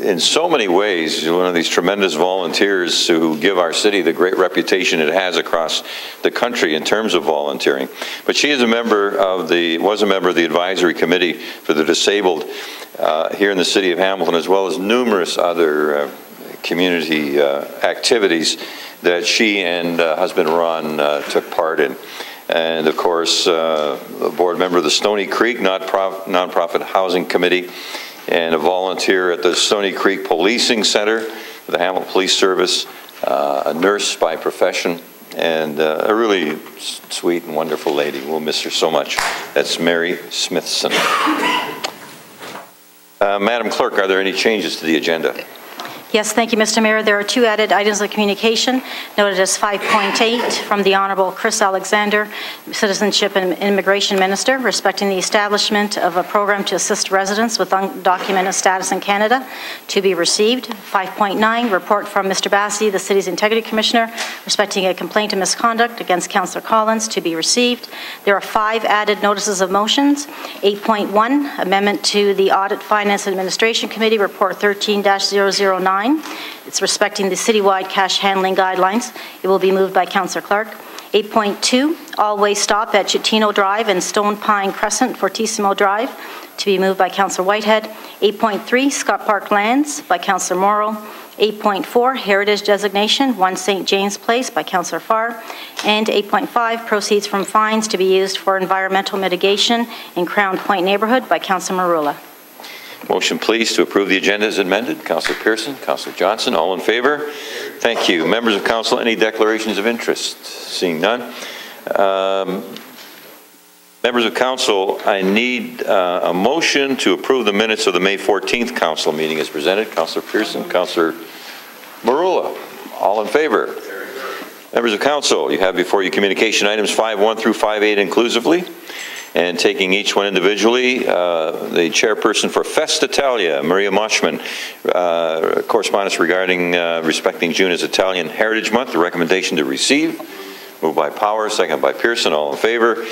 in so many ways, one of these tremendous volunteers who give our city the great reputation it has across the country in terms of volunteering. But she is was a member of the advisory committee for the disabled here in the city of Hamilton, as well as numerous other community activities that she and husband Ron took part in. And of course, a board member of the Stony Creek Nonprofit Housing Committee, and a volunteer at the Stony Creek Policing Center for the Hamilton Police Service, a nurse by profession, and a really sweet and wonderful lady. We'll miss her so much. That's Mary Smithson. Madam Clerk, are there any changes to the agenda? Yes, thank you, Mr. Mayor. There are two added items of communication noted as 5.8 from the Honourable Chris Alexander, Citizenship and Immigration Minister, respecting the establishment of a program to assist residents with undocumented status in Canada, to be received. 5.9, report from Mr. Bassey, the City's Integrity Commissioner, respecting a complaint of misconduct against Councillor Collins, to be received. There are 5 added notices of motions. 8.1, amendment to the Audit, Finance and Administration Committee, Report 13-009. It's respecting the citywide cash handling guidelines. It will be moved by Councillor Clark. 8.2, all-way stop at Chitino Drive and Stone Pine Crescent, Fortissimo Drive, to be moved by Councillor Whitehead. 8.3, Scott Park Lands by Councillor Morrow. 8.4, Heritage Designation, 1 St. James Place by Councillor Farr. And 8.5, proceeds from fines to be used for environmental mitigation in Crown Point neighborhood by Councillor Marula. Motion, please, to approve the agenda as amended. Councillor Pearson, Councillor Johnson, all in favor? Thank you. Members of Council, any declarations of interest? Seeing none. Members of Council, I need a motion to approve the minutes of the May 14th Council meeting as presented. Councillor Pearson, Councillor Marula, all in favor? Members of Council, you have before you communication items 5.1 through 5.8 inclusively. And taking each one individually, the chairperson for Festa Italia, Maria Moshman, correspondence regarding respecting June as Italian Heritage Month, the recommendation to receive. Moved by Power, second by Pearson, all in favor.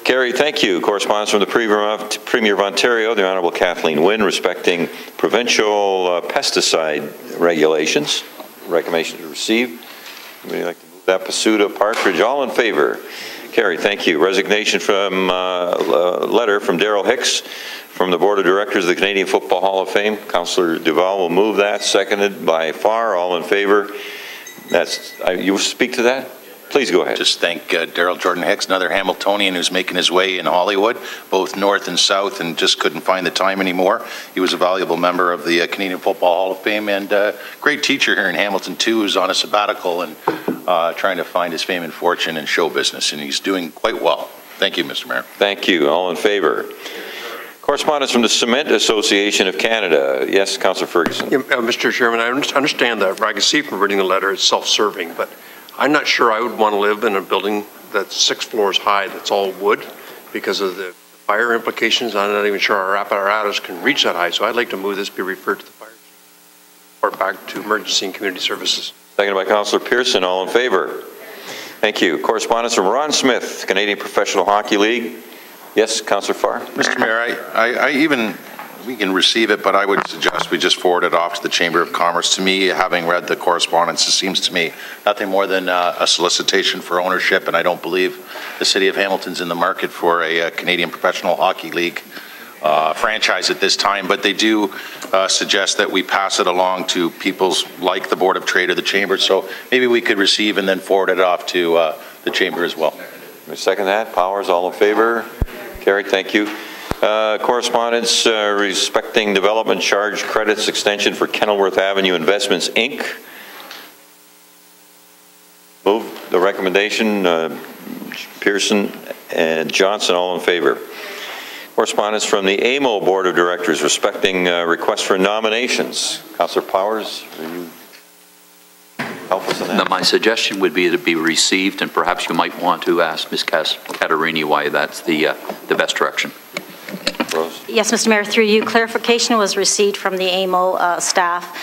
Carried, thank you. Correspondence from the Premier of Ontario, the Honourable Kathleen Wynne, respecting provincial pesticide regulations. Recommendation to receive. Would you like to move that? Pasuda, Partridge, all in favor. Carried, thank you. Resignation from letter from Daryl Hicks from the Board of Directors of the Canadian Football Hall of Fame. Councillor Duval will move that, seconded by Farr, all in favor. That's, you speak to that? Please go ahead. Just thank Daryl Jordan Hicks, another Hamiltonian who's making his way in Hollywood, both north and south, and just couldn't find the time anymore. He was a valuable member of the Canadian Football Hall of Fame and great teacher here in Hamilton too, who's on a sabbatical and trying to find his fame and fortune in show business, and he's doing quite well. Thank you, Mr. Mayor. Thank you. All in favor. Correspondence from the Cement Association of Canada. Yes, Councillor Ferguson. Yeah, Mr. Chairman, I understand that. I can see from reading the letter it's self-serving, but I'm not sure I would want to live in a building that's 6 floors high that's all wood because of the fire implications. I'm not even sure our apparatus can reach that high, so I'd like to move this be referred to the fire or back to Emergency and Community Services. Seconded by Councillor Pearson. All in favor? Thank you. Correspondence from Ron Smith, Canadian Professional Hockey League. Yes, Councillor Farr. Mr. Mayor, we can receive it, but I would suggest we just forward it off to the Chamber of Commerce. To me, having read the correspondence, it seems to me nothing more than a solicitation for ownership, and I don't believe the City of Hamilton's in the market for a Canadian Professional Hockey League franchise at this time, but they do suggest that we pass it along to people like the Board of Trade or the Chamber, so maybe we could receive and then forward it off to the Chamber as well. We second that. Powers, all in favor? Carried, thank you. Correspondence respecting development charge credits extension for Kenilworth Avenue Investments, Inc. Move the recommendation. Pearson and Johnson, all in favor. Correspondence from the AMO Board of Directors respecting requests for nominations. Councillor Powers, will you help us in that? Now, my suggestion would be to be received, and perhaps you might want to ask Ms. Catarini why that's the best direction. Rose? Yes, Mr. Mayor, through you, clarification was received from the AMO staff.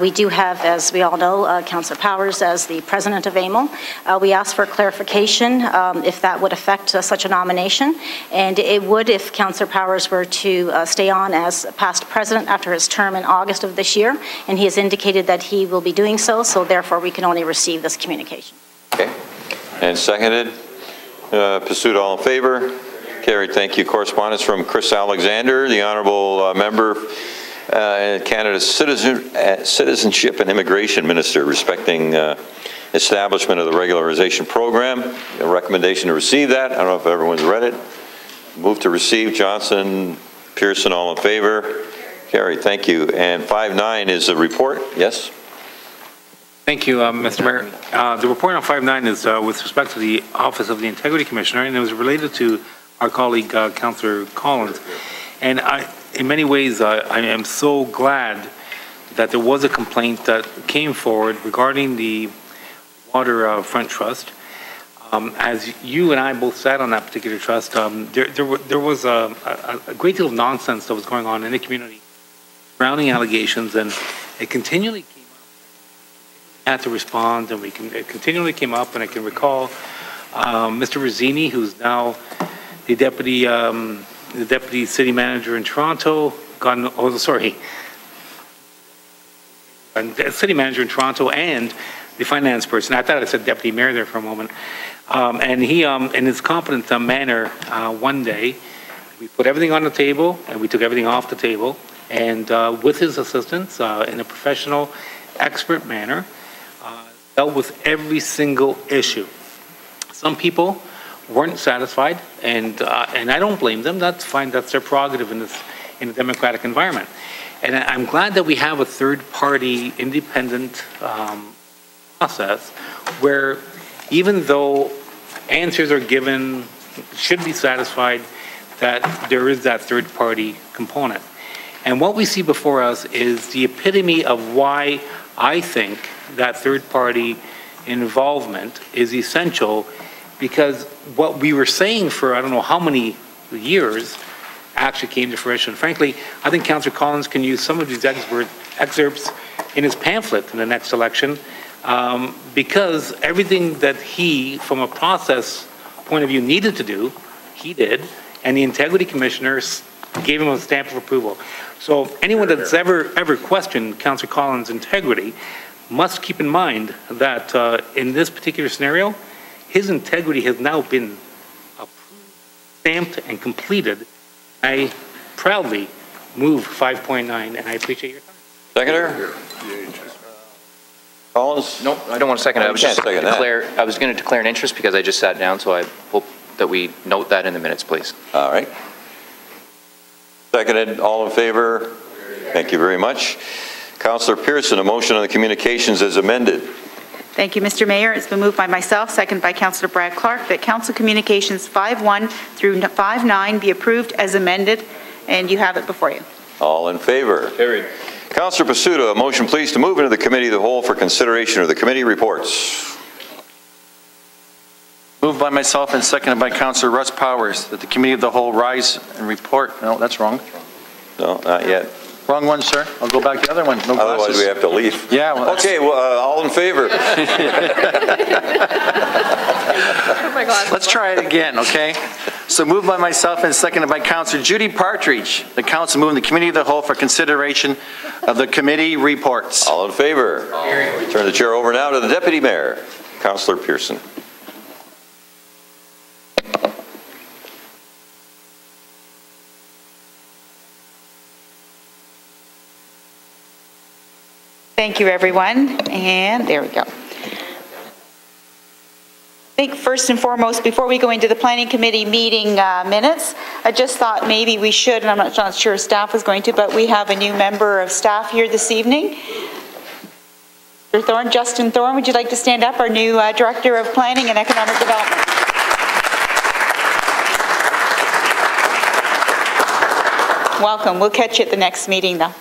We do have, as we all know, Councillor Powers as the president of AMO. We asked for clarification if that would affect such a nomination, and it would if Councillor Powers were to stay on as past president after his term in August of this year, and he has indicated that he will be doing so, so therefore we can only receive this communication. Okay. And seconded. Pursued, all in favor? Carried, thank you. Correspondence from Chris Alexander, the Honourable Member, Canada's Citizenship and Immigration Minister, respecting establishment of the regularization program. A recommendation to receive that. I don't know if everyone's read it. Move to receive. Johnson, Pearson, all in favor? Carried, thank you. And 5.9 is a report. Yes? Thank you, Mr. Mayor. The report on 5.9 is with respect to the Office of the Integrity Commissioner, and it was related to our colleague, Councillor Collins. And in many ways, I am so glad that there was a complaint that came forward regarding the Waterfront Trust. As you and I both sat on that particular trust, there was a great deal of nonsense that was going on in the community surrounding allegations, and it continually came up. Had to respond, and it continually came up, and I can recall Mr. Rizzini, who's now the deputy city manager in Toronto, city manager in Toronto, and the finance person. I thought I said deputy mayor there for a moment. And he, in his competent manner, one day, we put everything on the table, and we took everything off the table, and with his assistance, in a professional, expert manner, dealt with every single issue. Some people weren't satisfied, and I don't blame them. That's fine. That's their prerogative in a democratic environment. And I'm glad that we have a third-party, independent process where, even though answers are given, should be satisfied, that there is that third-party component. And what we see before us is the epitome of why I think that third-party involvement is essential, because what we were saying for I don't know how many years actually came to fruition. Frankly, I think Councillor Collins can use some of these excerpts in his pamphlet in the next election, because everything that he, from a process point of view, needed to do, he did, and the Integrity Commissioner gave him a stamp of approval. So anyone that's ever questioned Councillor Collins' integrity must keep in mind that in this particular scenario, his integrity has now been approved, stamped, and completed. I proudly move 5.9, and I appreciate your time. Seconder? Collins? Nope, I don't want to second it. I was just going to declare an interest because I just sat down, so I hope that we note that in the minutes, please. All right. Seconded. All in favor? Thank you very much. Councillor Pearson, a motion on the communications as amended. Thank you, Mr. Mayor. It's been moved by myself, seconded by Councillor Brad Clark, that Council Communications 5.1 through 5.9 be approved as amended, and you have it before you. All in favor? Carried. Councillor Pasuta, a motion please to move into the committee of the whole for consideration of the committee reports. Moved by myself and seconded by Councillor Russ Powers that the committee of the whole rise and report. No, that's wrong. No, not yet. Wrong one, sir. I'll go back to the other one. No Otherwise glasses. we have to leave. Yeah. Well, okay, well, all in favor? Let's try it again, okay? So moved by myself and seconded by Councillor Judy Partridge. The council moving the committee of the whole for consideration of the committee reports. All in favor? Turn the chair over now to the deputy mayor, Councillor Pearson. Thank you, everyone. And there we go. I think first and foremost, before we go into the Planning Committee meeting minutes, I just thought maybe we should, and I'm not sure if staff is going to, but we have a new member of staff here this evening. Mr. Thorne, Justin Thorne, would you like to stand up? Our new Director of Planning and Economic Development. Welcome. We'll catch you at the next meeting, though.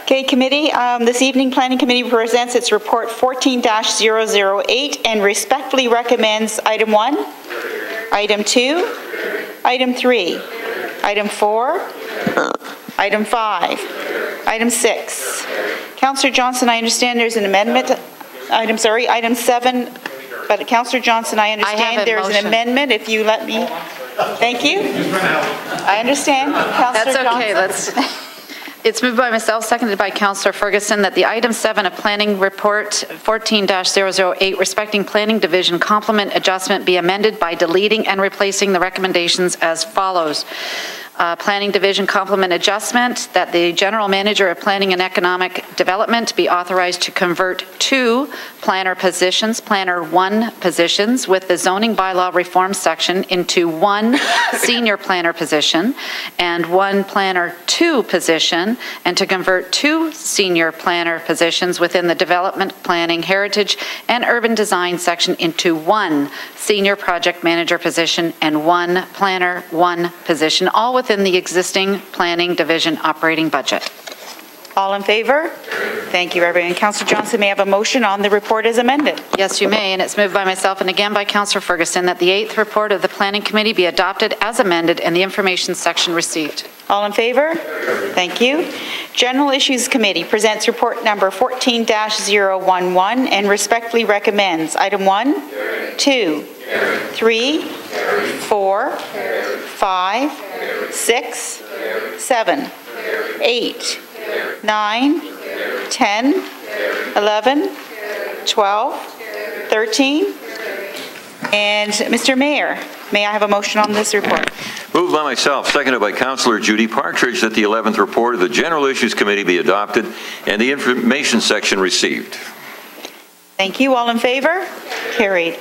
Okay, committee, this evening Planning Committee presents its report 14-008 and respectfully recommends item 1, item 2, item 3, Item 4. Item 5. Item 6. Councillor Johnson, I understand there's an amendment. Item 7. But Councillor Johnson, I understand there's an amendment. If you let me. Thank you. I understand. Councillor That's okay. Johnson. It's moved by myself, seconded by Councillor Ferguson, that the item 7 of Planning Report 14-008 respecting Planning Division complement adjustment be amended by deleting and replacing the recommendations as follows. Planning Division complement adjustment, that the General Manager of Planning and Economic Development be authorized to convert 2 planner positions, planner 1 positions, with the zoning bylaw reform section into 1 senior planner position and 1 planner 2 position, and to convert 2 senior planner positions within the Development, Planning, Heritage, and Urban Design section into 1 senior project manager position and 1 planner 1 position, all within the existing Planning Division operating budget. All in favor? Thank you, everyone. Councillor Johnson, may I have a motion on the report as amended? Yes, you may, and it's moved by myself and again by Councillor Ferguson that the 8th report of the Planning Committee be adopted as amended and the information section received. All in favor? Thank you. General Issues Committee presents report number 14-011 and respectfully recommends item 1, 2, 3, 4, 5, 6, 7, 8, 9, 10, 11, 12, 13, and Mr. Mayor, may I have a motion on this report? Moved by myself, seconded by Councillor Judy Partridge, that the 11th report of the General Issues Committee be adopted and the information section received. Thank you. All in favor? Carried.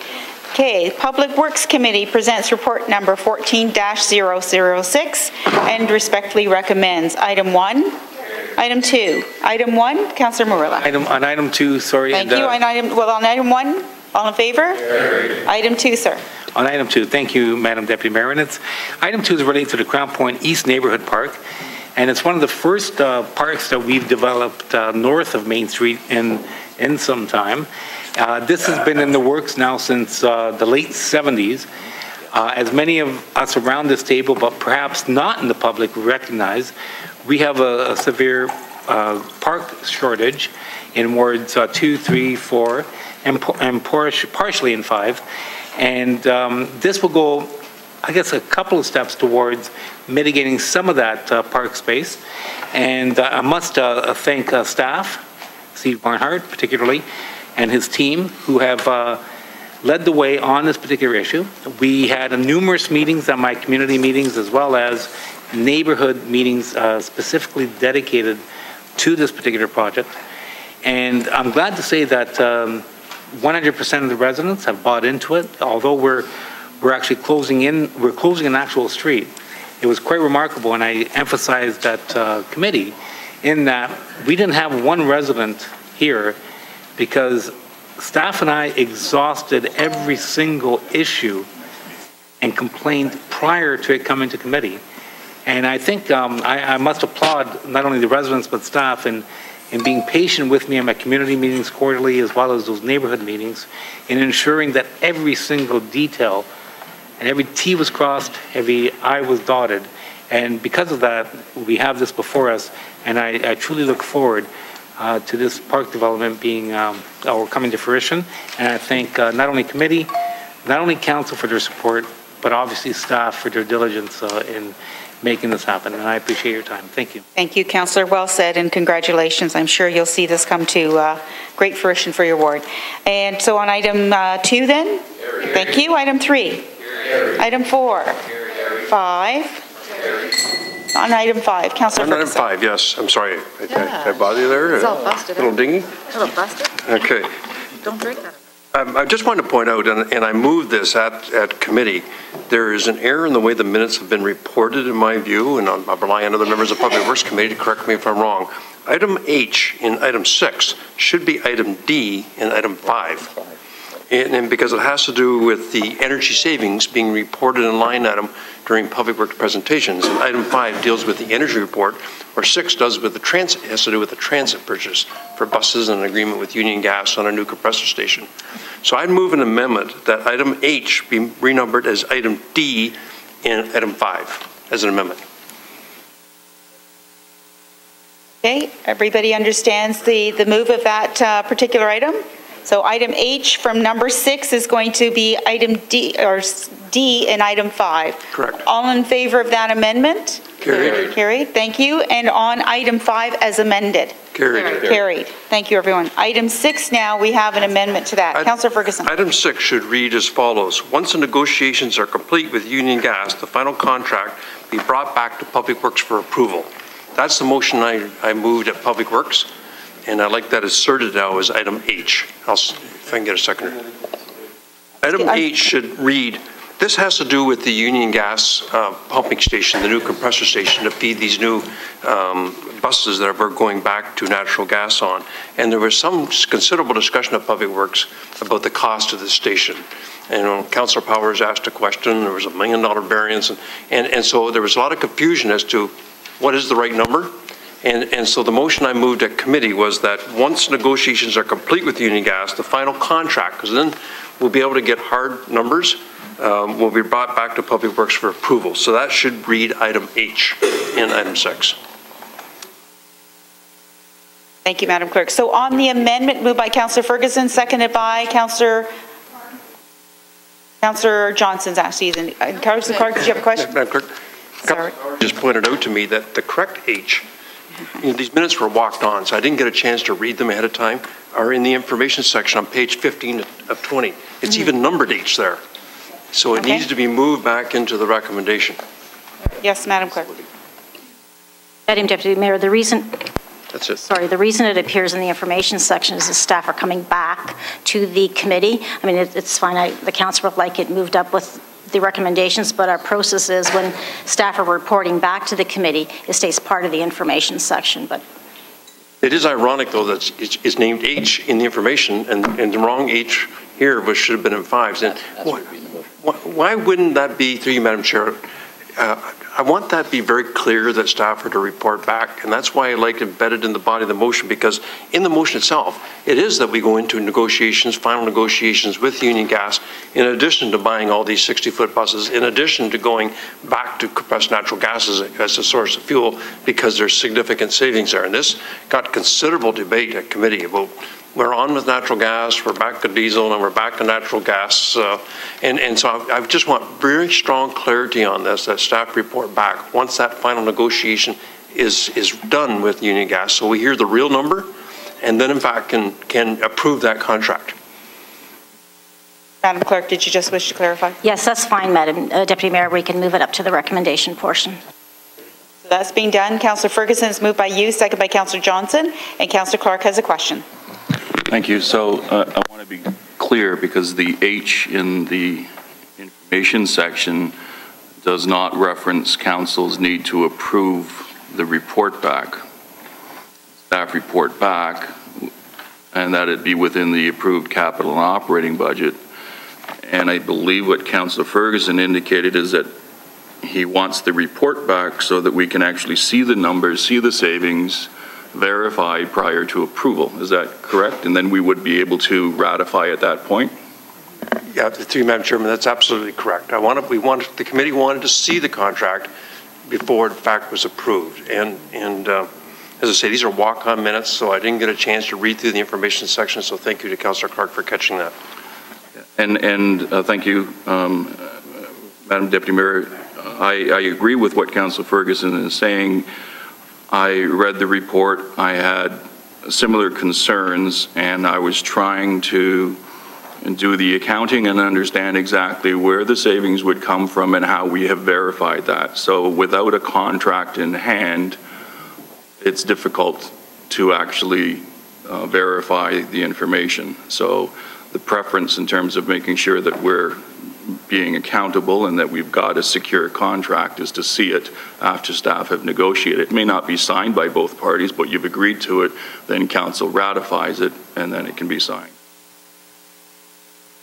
Okay, Public Works Committee presents report number 14-006 and respectfully recommends item 1, item 2. Item 1, Councillor Marilla. On item 2, sorry. Thank you. On item 1, all in favor? Carried. Item 2, sir. On item 2, thank you, Madam Deputy Mayor. And item 2 is related to the Crown Point East Neighborhood Park, and it's one of the first parks that we've developed north of Main Street in some time. This has been in the works now since the late 70s. As many of us around this table, but perhaps not in the public, recognize, we have a severe park shortage in wards 2, 3, 4, and partially in 5. And this will go, I guess, a couple of steps towards mitigating some of that park space. And I must thank staff, Steve Barnhart particularly, and his team, who have led the way on this particular issue. We had numerous meetings at my community meetings, as well as neighborhood meetings specifically dedicated to this particular project. And I'm glad to say that 100% of the residents have bought into it. Although we're actually closing an actual street. It was quite remarkable, and I emphasized that committee in that we didn't have one resident here, because staff and I exhausted every single issue and complained prior to it coming to committee. And I think I must applaud not only the residents but staff in being patient with me in my community meetings quarterly, as well as those neighborhood meetings, in ensuring that every single detail and every T was crossed, every I was dotted. And because of that, we have this before us, and I truly look forward to this park development being or coming to fruition. And I thank not only committee, not only council for their support, but obviously staff for their diligence in making this happen. And I appreciate your time. Thank you. Thank you, Councillor. Well said, and congratulations. I'm sure you'll see this come to great fruition for your ward. And so on item 2 then? Thank you. Item 3. Item 4. 5. On item 5, Councillor On item 5, yes. I'm sorry. Did I bother you there? It's all busted. Little dingy? A little busted. Okay. Don't drink that. I just wanted to point out, and I moved this at committee, there is an error in the way the minutes have been reported, in my view, and I'm relying on other members of the Public Works Committee to correct me if I'm wrong. Item H in item 6 should be item D in item 5. And because it has to do with the energy savings being reported in line item during Public Works presentations. And item 5 deals with the energy report, or 6 does with the transit, has to do with the transit purchase for buses and an agreement with Union Gas on a new compressor station. So I'd move an amendment that item H be renumbered as item D in item 5 as an amendment. Okay, everybody understands the move of that particular item? So item H from number 6 is going to be item D, or D in item 5. Correct. All in favor of that amendment? Carried. Carried, thank you. And on item 5 as amended? Carried. Carried. Thank you, everyone. Item 6 now, we have an amendment to that. Councillor Ferguson. Item 6 should read as follows. Once the negotiations are complete with Union Gas, the final contract be brought back to Public Works for approval. That's the motion I moved at Public Works, and I'd like that asserted now as item H. If I can get a seconder. Item H should read, this has to do with the Union Gas pumping station, the new compressor station to feed these new buses that we're going back to natural gas on. And there was some considerable discussion at Public Works about the cost of this station. And Councillor Powers asked a question, there was $1 million variance, and so there was a lot of confusion as to what is the right number. And so the motion I moved at committee was that once negotiations are complete with Union Gas, the final contract, because then we'll be able to get hard numbers, will be brought back to Public Works for approval. So that should read item H in item 6. Thank you, Madam Clerk. So on the amendment moved by Councillor Ferguson, seconded by Councillor Johnson's actually. Councillor Clark, did you have a question? Madam Clerk, Sorry. just pointed out to me that the correct H, these minutes were walked on, so I didn't get a chance to read them ahead of time, are in the information section on page 15 of 20. It's even numbered H there. So it needs to be moved back into the recommendation. Yes, Madam Clerk. Madam Deputy Mayor, the reason That's it. Sorry, the reason it appears in the information section is the staff are coming back to the committee. I mean, it's fine. The council would like it moved up with the recommendations, but our process is when staff are reporting back to the committee, it stays part of the information section. But it is ironic, though, that it's named H in the information, and the wrong H here, which should have been in 5s. And why wouldn't that be, through you, Madam Chair? I want that to be very clear that staff are to report back, and that's why I like it embedded in the body of the motion, because in the motion itself, it is that we go into negotiations, final negotiations with Union Gas, in addition to buying all these 60-foot buses, in addition to going back to compressed natural gas as a source of fuel, because there's significant savings there. And this got considerable debate at committee about we're on with natural gas, we're back to diesel, and we're back to natural gas. And so I just want very strong clarity on this, that staff report back once that final negotiation is done with Union Gas. So we hear the real number, and then in fact can approve that contract. Madam Clerk, did you just wish to clarify? yes, that's fine, Madam Deputy Mayor. We can move it up to the recommendation portion. So that's being done. Councillor Ferguson is moved by you, second by Councillor Johnson, and Councillor Clark has a question. Thank you. So I want to be clear, because the H in the information section does not reference council's need to approve the report back, staff report back, and that it be within the approved capital and operating budget. And I believe what Councillor Ferguson indicated is that he wants the report back so that we can actually see the numbers, see the savings, verified prior to approval. Is that correct? And then we would be able to ratify at that point? Yeah, through you, Madam Chairman, that's absolutely correct. The committee wanted to see the contract before it in fact was approved. And as I say, these are walk-on minutes, so I didn't get a chance to read through the information section, so thank you to Councillor Clark for catching that. And thank you, Madam Deputy Mayor. I agree with what Councillor Ferguson is saying. I read the report, I had similar concerns, and I was trying to do the accounting and understand exactly where the savings would come from and how we have verified that. So without a contract in hand, it's difficult to actually verify the information. So the preference in terms of making sure that we're being accountable and that we've got a secure contract is to see it after staff have negotiated. It may not be signed by both parties, but you've agreed to it, then council ratifies it, and then it can be signed.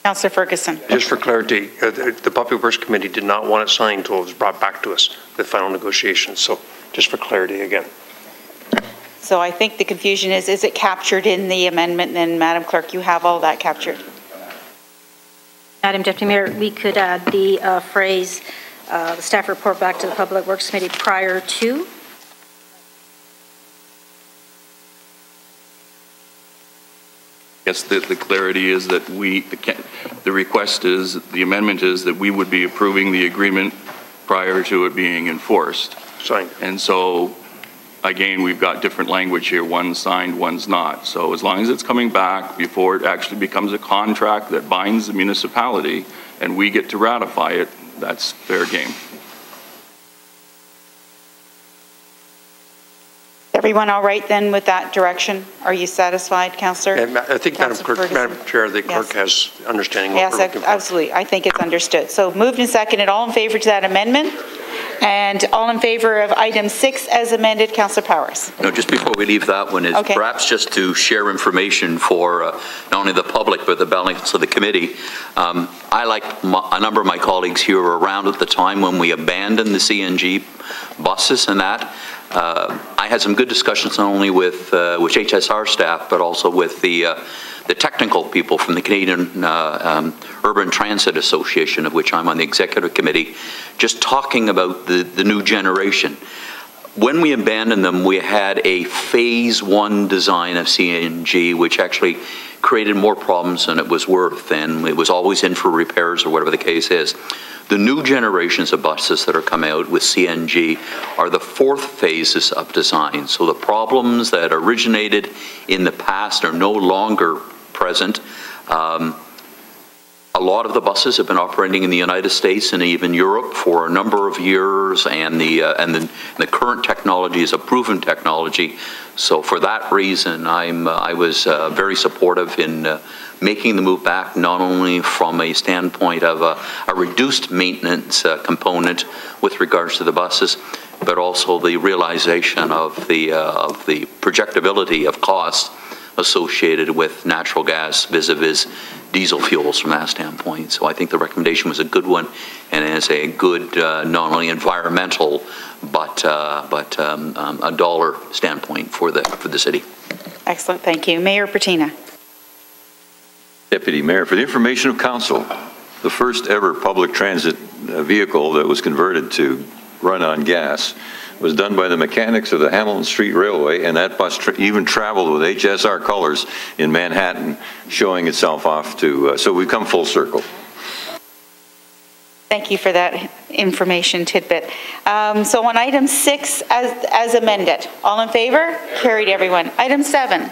Councillor Ferguson. Just for clarity, the Public Works Committee did not want it signed until it was brought back to us, the final negotiations. So just for clarity again. So I think the confusion is it captured in the amendment? And then, Madam Clerk, you have all that captured. Madam Deputy Mayor, we could add the phrase, the staff report back to the Public Works Committee prior to. guess the clarity is that the request is, the amendment is that we would be approving the agreement prior to it being enforced. Signed. And so, again, we've got different language here. One's signed, one's not. So as long as it's coming back before it actually becomes a contract that binds the municipality and we get to ratify it, that's fair game. Everyone all right then with that direction? Are you satisfied, Councillor? And I think, Madam Chair, the clerk has understanding of what we're looking for. Absolutely. I think it's understood. So moved and seconded. All in favor to that amendment? And all in favor of item 6 as amended, Councillor Powers? No, just before we leave that one, is perhaps just to share information for not only the public, but the balance of the committee. I, like a number of my colleagues here, were around at the time when we abandoned the CNG buses and that. I had some good discussions not only with HSR staff, but also with the technical people from the Canadian Urban Transit Association, of which I'm on the executive committee, just talking about the new generation. When we abandoned them, we had a phase 1 design of CNG, which actually created more problems than it was worth, and it was always in for repairs or whatever the case is. The new generations of buses that are coming out with CNG are the 4th phases of design. So the problems that originated in the past are no longer present. A lot of the buses have been operating in the United States and even Europe for a number of years, and the current technology is a proven technology. So for that reason, I was very supportive in making the move back, not only from a standpoint of a reduced maintenance component with regards to the buses, but also the realization of the projectability of costs associated with natural gas vis-a-vis diesel fuels from that standpoint. So I think the recommendation was a good one, and is a good not only environmental but a dollar standpoint for the city. Excellent, thank you. Mayor Patina. Deputy Mayor, for the information of council, the first ever public transit vehicle that was converted to run on gas was done by the mechanics of the Hamilton Street Railway, and that bus even traveled with HSR colors in Manhattan, showing itself off to, so we've come full circle. Thank you for that information tidbit. So on item 6 as amended, all in favor? Carried, everyone. Item 7.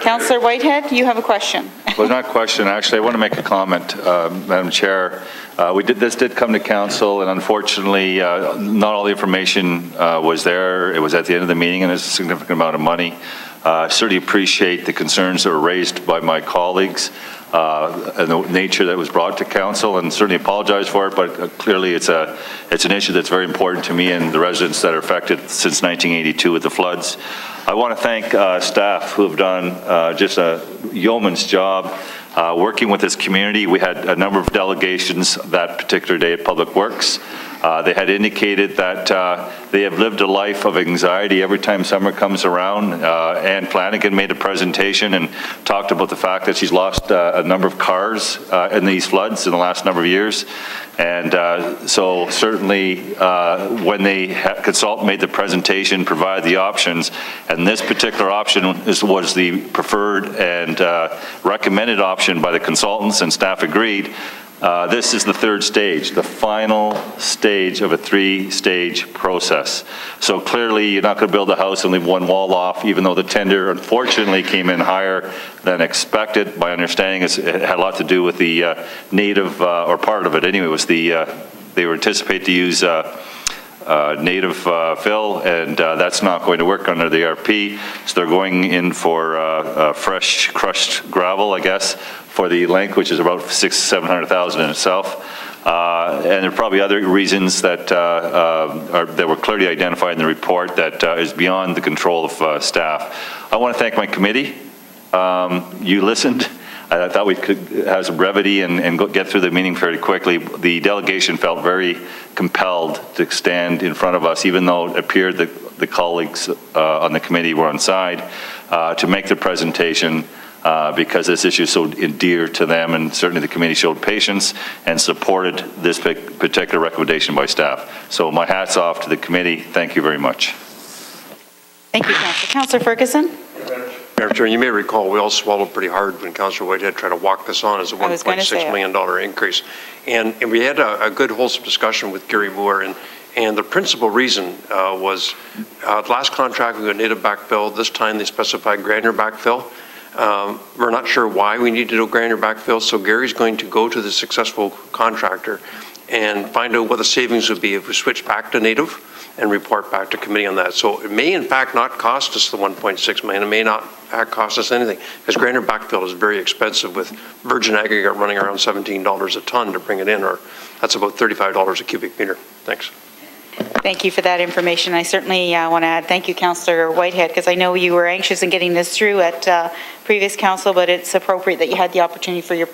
Councillor Whitehead, you have a question. Well, not a question. Actually, I want to make a comment, Madam Chair. This did come to council, and unfortunately, not all the information was there. It was at the end of the meeting, and it's a significant amount of money. I certainly appreciate the concerns that were raised by my colleagues and the nature that was brought to council, and certainly apologize for it, but clearly it's an issue that's very important to me and the residents that are affected since 1982 with the floods. I want to thank staff who have done just a yeoman's job working with this community. We had a number of delegations that particular day at Public Works. They had indicated that they have lived a life of anxiety every time summer comes around. Ann Flanagan made a presentation and talked about the fact that she's lost a number of cars in these floods in the last number of years. And so certainly when the consultant made the presentation, provided the options, and this particular option was the preferred and recommended option by the consultants, and staff agreed. This is the 3rd stage, the final stage of a 3-stage process. So clearly you're not going to build a house and leave one wall off, even though the tender unfortunately came in higher than expected. My understanding is it had a lot to do with the native, or part of it anyway, was they were anticipated to use native fill, and that's not going to work under the RP. So they're going in for fresh crushed gravel, I guess, for the length, which is about $600,000–700,000 in itself. And there are probably other reasons that that were clearly identified in the report that is beyond the control of staff. I want to thank my committee. You listened. I thought we could have some brevity and get through the meeting fairly quickly. The delegation felt very compelled to stand in front of us, even though it appeared that the colleagues on the committee were on side, to make the presentation because this issue is so dear to them, and certainly the committee showed patience and supported this particular recommendation by staff. So my hat's off to the committee. Thank you very much. Thank you, Councillor. Councillor Ferguson. Madam Chair, you may recall, we all swallowed pretty hard when Councillor Whitehead tried to walk this on as a $1.6 million increase. And we had a good wholesome discussion with Gary Moore, and the principal reason was last contract we got native backfill. This time they specified granular backfill. We're not sure why we need to do granular backfill, so Gary's going to go to the successful contractor and find out what the savings would be if we switch back to native and report back to committee on that. So it may in fact not cost us the $1.6 million. It may not cost us anything, because granular backfill is very expensive, with virgin aggregate running around $17 a ton to bring it in, or that's about $35 a cubic meter. Thanks. Thank you for that information. I certainly want to add thank you, Councillor Whitehead, because I know you were anxious in getting this through at previous council, but it's appropriate that you had the opportunity for your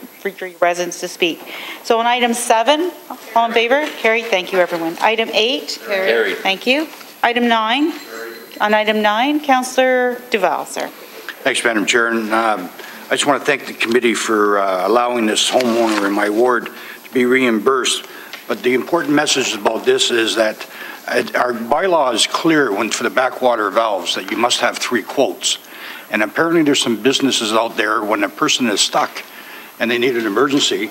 residents to speak. So on item 7, all in favor? Carried. Thank you, everyone. Item 8? Carried. Thank you. Item 9? On item 9, Councillor Duval, sir. Thanks, Madam Chair. And, I just want to thank the committee for allowing this homeowner in my ward to be reimbursed. But the important message about this is that our bylaw is clear for the backwater valves that you must have 3 quotes. And apparently there's some businesses out there, when a person is stuck and they need an emergency,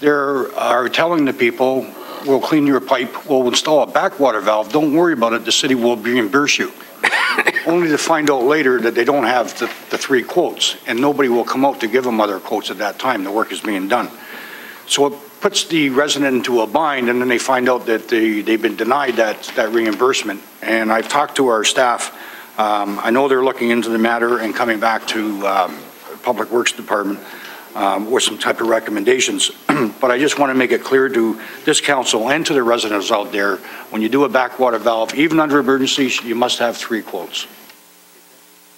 they are telling the people, we'll clean your pipe, we'll install a backwater valve, don't worry about it, the city will reimburse you. Only to find out later that they don't have the 3 quotes, and nobody will come out to give them other quotes at that time. The work is being done. So it puts the resident into a bind, and then they find out that they've been denied that reimbursement. And I've talked to our staff. I know they're looking into the matter and coming back to Public Works Department with some type of recommendations. But I just want to make it clear to this council and to the residents out there, when you do a backwater valve, even under emergencies, you must have 3 quotes.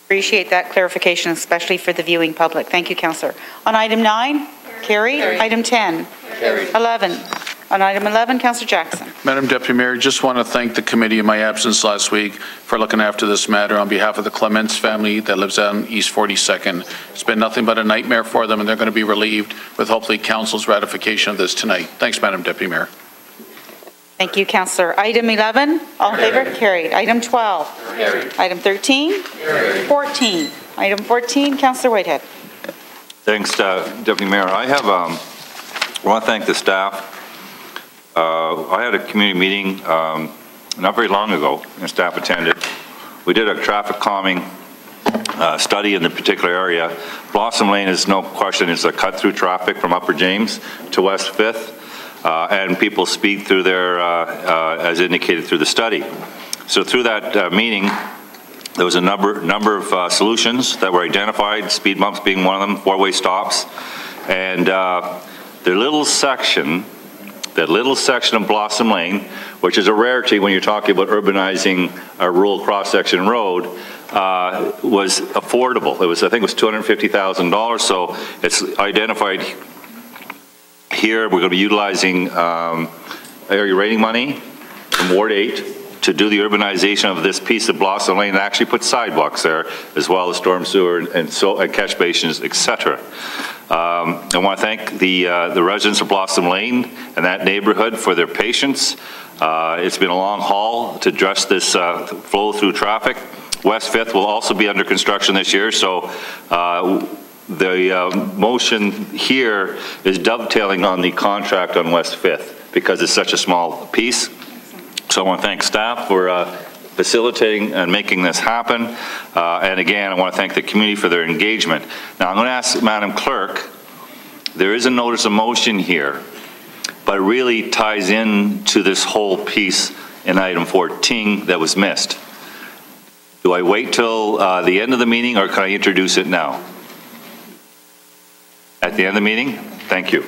Appreciate that clarification, especially for the viewing public. Thank you, Councillor. On item 9, carried. Item 10. Carried. 11. On item 11, Councillor Jackson. Madam Deputy Mayor, just want to thank the committee in my absence last week for looking after this matter on behalf of the Clements family that lives on East 42nd. It's been nothing but a nightmare for them, and they're going to be relieved with hopefully council's ratification of this tonight. Thanks, Madam Deputy Mayor. Thank you, Councillor. Item 11, all in favor? Carried. Item 12. Carried. Item 13. Carried. 14. Item 14, Councillor Whitehead. Thanks, Deputy Mayor. I want to thank the staff. I had a community meeting not very long ago, and staff attended. We did a traffic calming study in the particular area. Blossom Lane is no question, it's a cut-through traffic from Upper James to West 5th, and people speed through there as indicated through the study. So through that meeting, there was a number of solutions that were identified, speed bumps being one of them, 4-way stops, and the little section of Blossom Lane, which is a rarity when you're talking about urbanizing a rural cross-section road, was affordable. I think it was $250,000, so it's identified here. We're going to be utilizing area rating money from Ward 8 to do the urbanization of this piece of Blossom Lane and actually put sidewalks there, as well as storm sewer and catch basins, etc. I want to thank the residents of Blossom Lane and that neighborhood for their patience. It's been a long haul to address this flow through traffic. West 5th will also be under construction this year, so the motion here is dovetailing on the contract on West 5th because it's such a small piece. So I want to thank staff for facilitating and making this happen. And again, I want to thank the community for their engagement. Now I'm going to ask Madam Clerk, there is a notice of motion here, but it really ties in to this whole piece in item 14 that was missed. Do I wait till the end of the meeting, or can I introduce it now? At the end of the meeting? Thank you.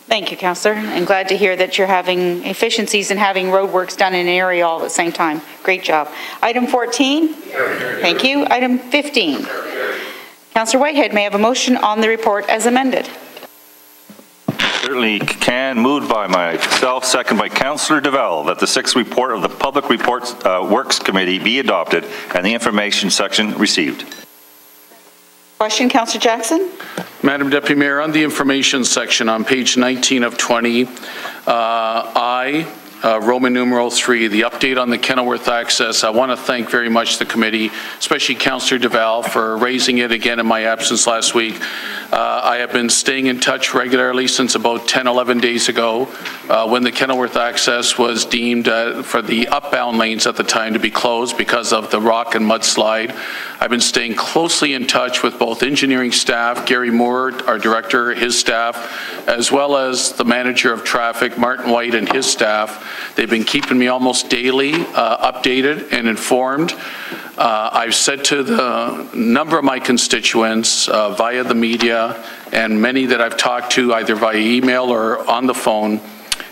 Thank you, Councillor. I'm glad to hear that you're having efficiencies and having roadworks done in an area all at the same time. Great job. Item 14. Thank you. Item 15. Councillor Whitehead, may I have a motion on the report as amended? Certainly can. Moved by myself, second by Councillor Duval, that the 6th report of the Public Reports Works Committee be adopted and the information section received. Question, Councillor Jackson. Madam Deputy Mayor, on the information section on page 19 of 20, I Roman numeral 3, the update on the Kenilworth access. I want to thank very much the committee, especially Councillor Duval, for raising it again in my absence last week. I have been staying in touch regularly since about 10, 11 days ago when the Kenilworth access was deemed for the upbound lanes at the time to be closed because of the rock and mudslide. I've been staying closely in touch with both engineering staff, Gary Moore, our director, his staff, as well as the manager of traffic, Martin White, and his staff. They've been keeping me almost daily updated and informed. I've said to the number of my constituents via the media and many that I've talked to either via email or on the phone,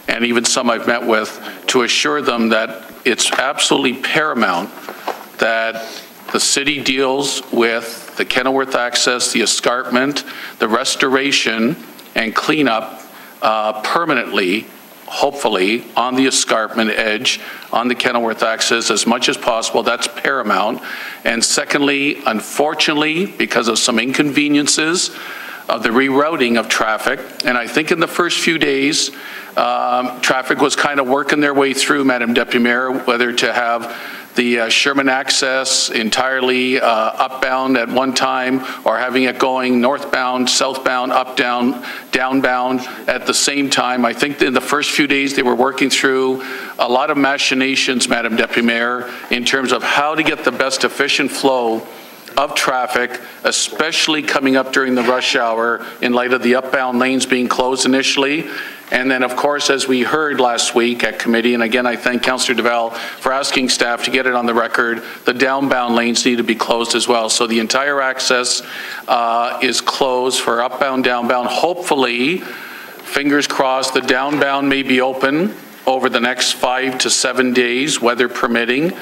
and even some I've met with, to assure them that it's absolutely paramount that the city deals with the Kenilworth access, the escarpment, the restoration and cleanup permanently, hopefully, on the escarpment edge, on the Kenilworth access as much as possible. That's paramount. And secondly, unfortunately, because of some inconveniences of the rerouting of traffic, and I think in the first few days, traffic was kind of working their way through, Madam Deputy Mayor, whether to have the Sherman access entirely upbound at one time or having it going northbound, southbound, up, down, downbound at the same time. I think in the first few days they were working through a lot of machinations, Madam Deputy Mayor, in terms of how to get the best efficient flow of traffic, especially coming up during the rush hour in light of the upbound lanes being closed initially. And then, of course, as we heard last week at committee, and again, I thank Councillor Duval for asking staff to get it on the record, the downbound lanes need to be closed as well. So the entire access is closed for upbound, downbound. Hopefully, fingers crossed, the downbound may be open over the next 5 to 7 days, weather permitting.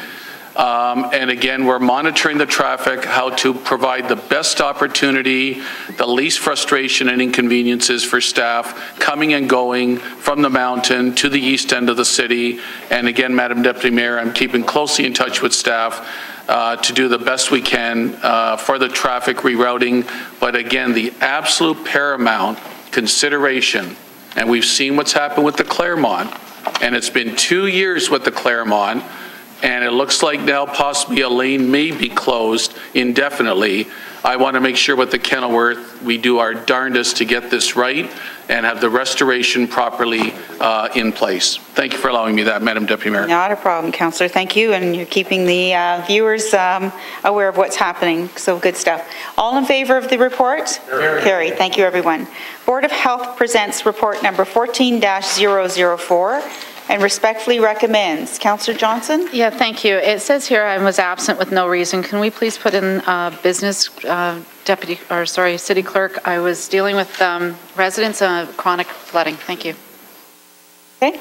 And again, we're monitoring the traffic, how to provide the best opportunity, the least frustration and inconveniences for staff coming and going from the mountain to the east end of the city. And again, Madam Deputy Mayor, I'm keeping closely in touch with staff to do the best we can for the traffic rerouting. But again, the absolute paramount consideration, and we've seen what's happened with the Claremont, and it's been 2 years with the Claremont, and it looks like now possibly a lane may be closed indefinitely. I want to make sure with the Kenilworth we do our darndest to get this right and have the restoration properly in place. Thank you for allowing me that, Madam Deputy Mayor. Not a problem, Councillor. Thank you, and you're keeping the viewers aware of what's happening. So good stuff. All in favor of the report? Carried. Thank you, everyone. Board of Health presents report number 14-004. and respectfully recommends. Councillor Johnson? Yeah, thank you. It says here I was absent with no reason. Can we please put in business city clerk? I was dealing with residents of chronic flooding. Thank you. Okay,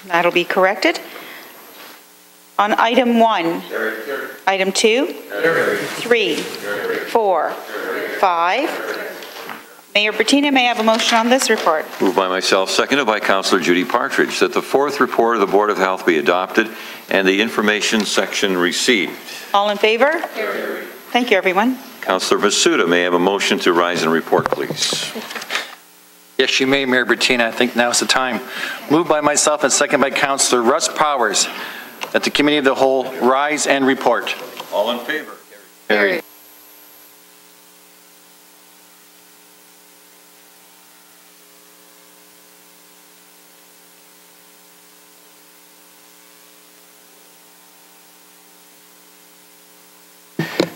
that'll be corrected. On item 1, item 2, 3, 4, 5. Mayor Bertina, may I have a motion on this report? Moved by myself, seconded by Councillor Judy Partridge, that the fourth report of the Board of Health be adopted and the information section received. All in favor? Thank you, everyone. Councillor Masuda, may I have a motion to rise and report, please? Yes, you may, Mayor Bertina. I think now's the time. Moved by myself and seconded by Councillor Russ Powers, that the Committee of the Whole rise and report. All in favor? Carried.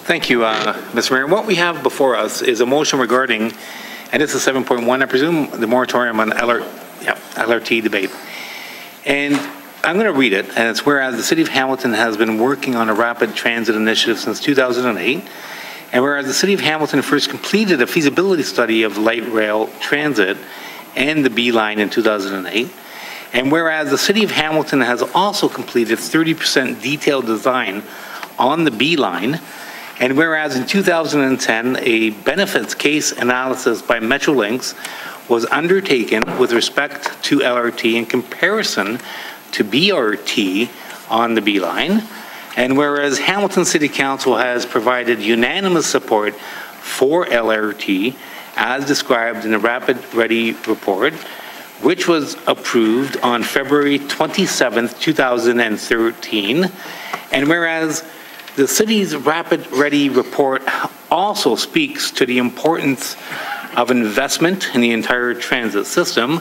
Thank you, Mr. Mayor. What we have before us is a motion regarding, and this is 7.1, I presume, the moratorium on LRT debate. And I'm going to read it, and it's whereas the City of Hamilton has been working on a rapid transit initiative since 2008, and whereas the City of Hamilton first completed a feasibility study of light rail transit and the B line in 2008, and whereas the City of Hamilton has also completed 30% detailed design on the B line, and whereas in 2010, a benefits case analysis by Metrolinx was undertaken with respect to LRT in comparison to BRT on the B line, and whereas Hamilton City Council has provided unanimous support for LRT as described in the Rapid Ready report, which was approved on February 27th, 2013. And whereas the city's Rapid Ready report also speaks to the importance of investment in the entire transit system,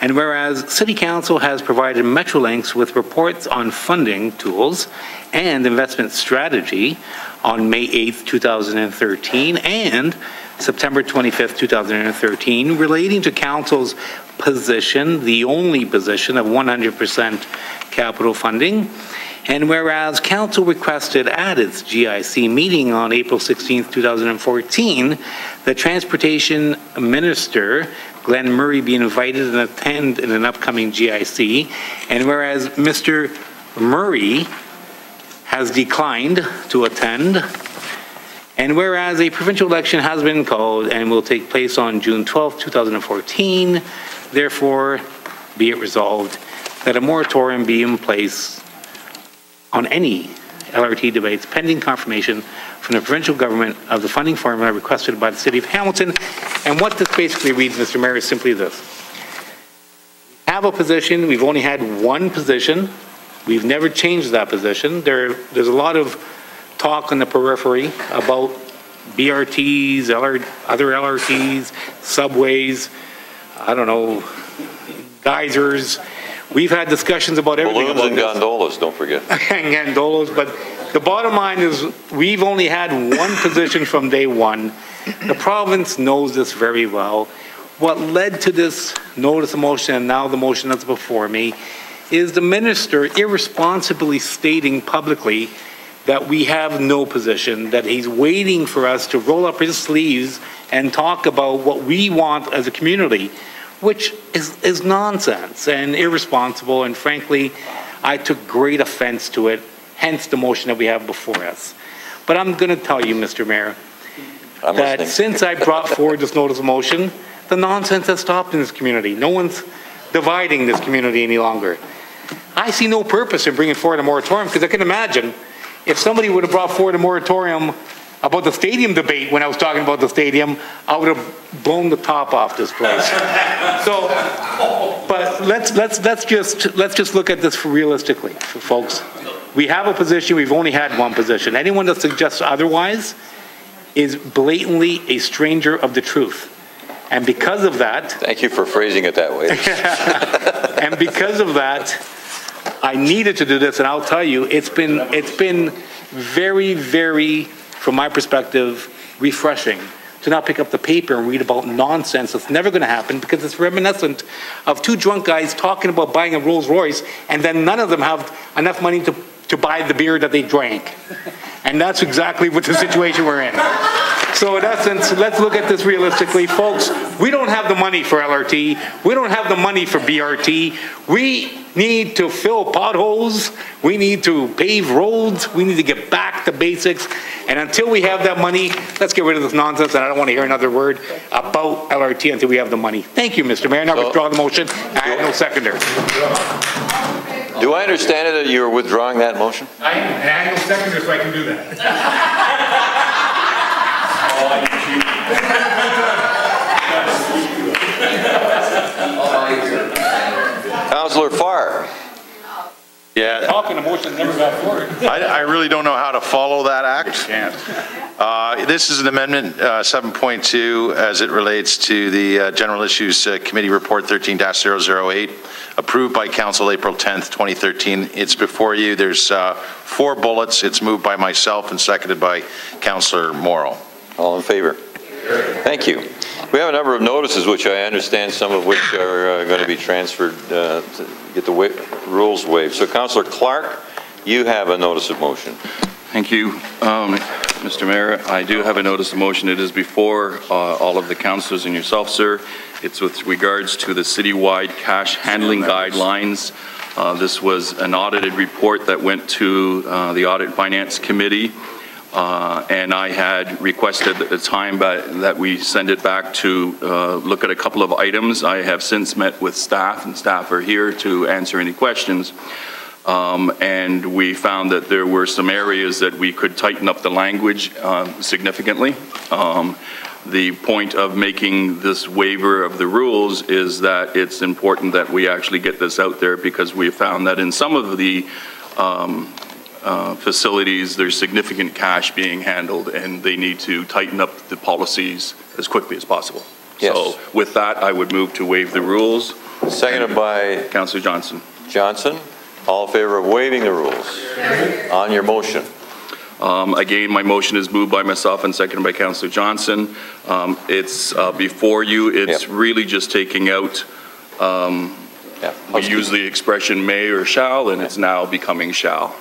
and whereas City Council has provided Metrolinx with reports on funding tools and investment strategy on May 8th, 2013, and September 25th, 2013, relating to Council's position, the only position of 100% capital funding. And whereas Council requested at its GIC meeting on April 16, 2014, the Transportation Minister, Glenn Murray, be invited and attend in an upcoming GIC. And whereas Mr. Murray has declined to attend, and whereas a provincial election has been called and will take place on June 12, 2014, therefore, be it resolved that a moratorium be in place on any LRT debates pending confirmation from the provincial government of the funding formula requested by the City of Hamilton. And what this basically reads, Mr. Mayor, is simply this. We have a position, we've only had one position, we've never changed that position. There's a lot of talk on the periphery about BRTs, other LRTs, subways, I don't know, geysers. We've had discussions about everything. Balloons and gondolas, don't forget. And gondolas, but the bottom line is we've only had one position from day one. The province knows this very well. What led to this notice of motion and now the motion that's before me is the minister irresponsibly stating publicly that we have no position, that he's waiting for us to roll up his sleeves and talk about what we want as a community, which is nonsense and irresponsible, and frankly, I took great offense to it, hence the motion that we have before us. But I'm going to tell you, Mr. Mayor, that since I brought forward this notice of motion, the nonsense has stopped in this community. No one's dividing this community any longer. I see no purpose in bringing forward a moratorium, because I can imagine if somebody would have brought forward a moratorium about the stadium debate when I was talking about the stadium, I would have blown the top off this place. So, but let's just look at this realistically, folks. We have a position, we've only had one position. Anyone that suggests otherwise is blatantly a stranger of the truth. And because of that... Thank you for phrasing it that way. And because of that, I needed to do this, and I'll tell you, it's been very, very, from my perspective, refreshing to not pick up the paper and read about nonsense that's never going to happen, because it's reminiscent of two drunk guys talking about buying a Rolls Royce, and then none of them have enough money to buy the beer that they drank. And that's exactly what the situation we're in. So in essence, let's look at this realistically. Folks, we don't have the money for LRT. We don't have the money for BRT. We need to fill potholes. We need to pave roads. We need to get back to basics. And until we have that money, let's get rid of this nonsense. And I don't want to hear another word about LRT until we have the money. Thank you, Mr. Mayor. Now withdraw the motion. I have no seconder. Do I understand it that you're withdrawing that motion? I have no seconder, so I can do that. Councillor Farr. Yeah. Talking the motion never got forward. I really don't know how to follow that act. This is an amendment 7.2 as it relates to the General Issues Committee Report 13-008, approved by Council April 10th, 2013. It's before you. There's 4 bullets. It's moved by myself and seconded by Councillor Morrow. All in favor? Thank you. We have a number of notices, which I understand some of which are going to be transferred to get the rules waived. So, Councillor Clark, you have a notice of motion. Thank you, Mr. Mayor. I do have a notice of motion. It is before all of the councillors and yourself, sir. It's with regards to the citywide cash handling guidelines. This was an audited report that went to the Audit and Finance Committee. And I had requested at the time that we send it back to look at a couple of items. I have since met with staff, and staff are here to answer any questions. And we found that there were some areas that we could tighten up the language significantly. The point of making this waiver of the rules is that it's important that we actually get this out there, because we found that in some of the facilities, there's significant cash being handled, and they need to tighten up the policies as quickly as possible. Yes. So with that, I would move to waive the rules. Seconded by Councillor Johnson. Johnson. All in favor of waiving the rules? On your motion. Again, my motion is moved by myself and seconded by Councillor Johnson. It's before you. It's really just taking out, we use the expression may or shall, and it's now becoming shall.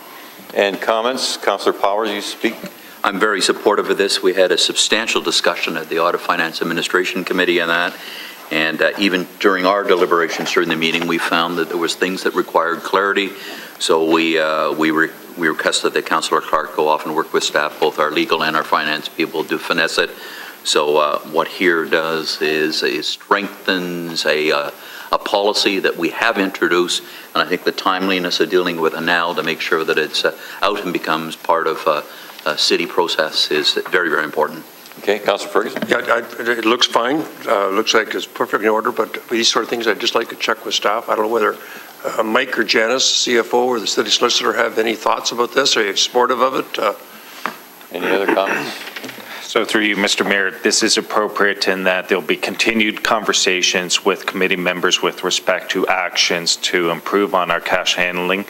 And comments? Councillor Powers, you speak. I'm very supportive of this. We had a substantial discussion at the Audit Finance Administration Committee on that. And even during our deliberations during the meeting, we found that there was things that required clarity. So we requested that Councillor Clark go off and work with staff, both our legal and our finance people, to finesse it. So what here does is it strengthens a policy that we have introduced, and I think the timeliness of dealing with it now to make sure that it's out and becomes part of a city process is very, very important. Okay, Councillor Ferguson. Yeah, it looks fine. Looks like it's perfectly in order, but these sort of things I'd just like to check with staff. I don't know whether Mike or Janice, CFO, or the city solicitor have any thoughts about this. Are you supportive of it? Any other comments? So through you, Mr. Mayor, this is appropriate in that there'll be continued conversations with committee members with respect to actions to improve on our cash handling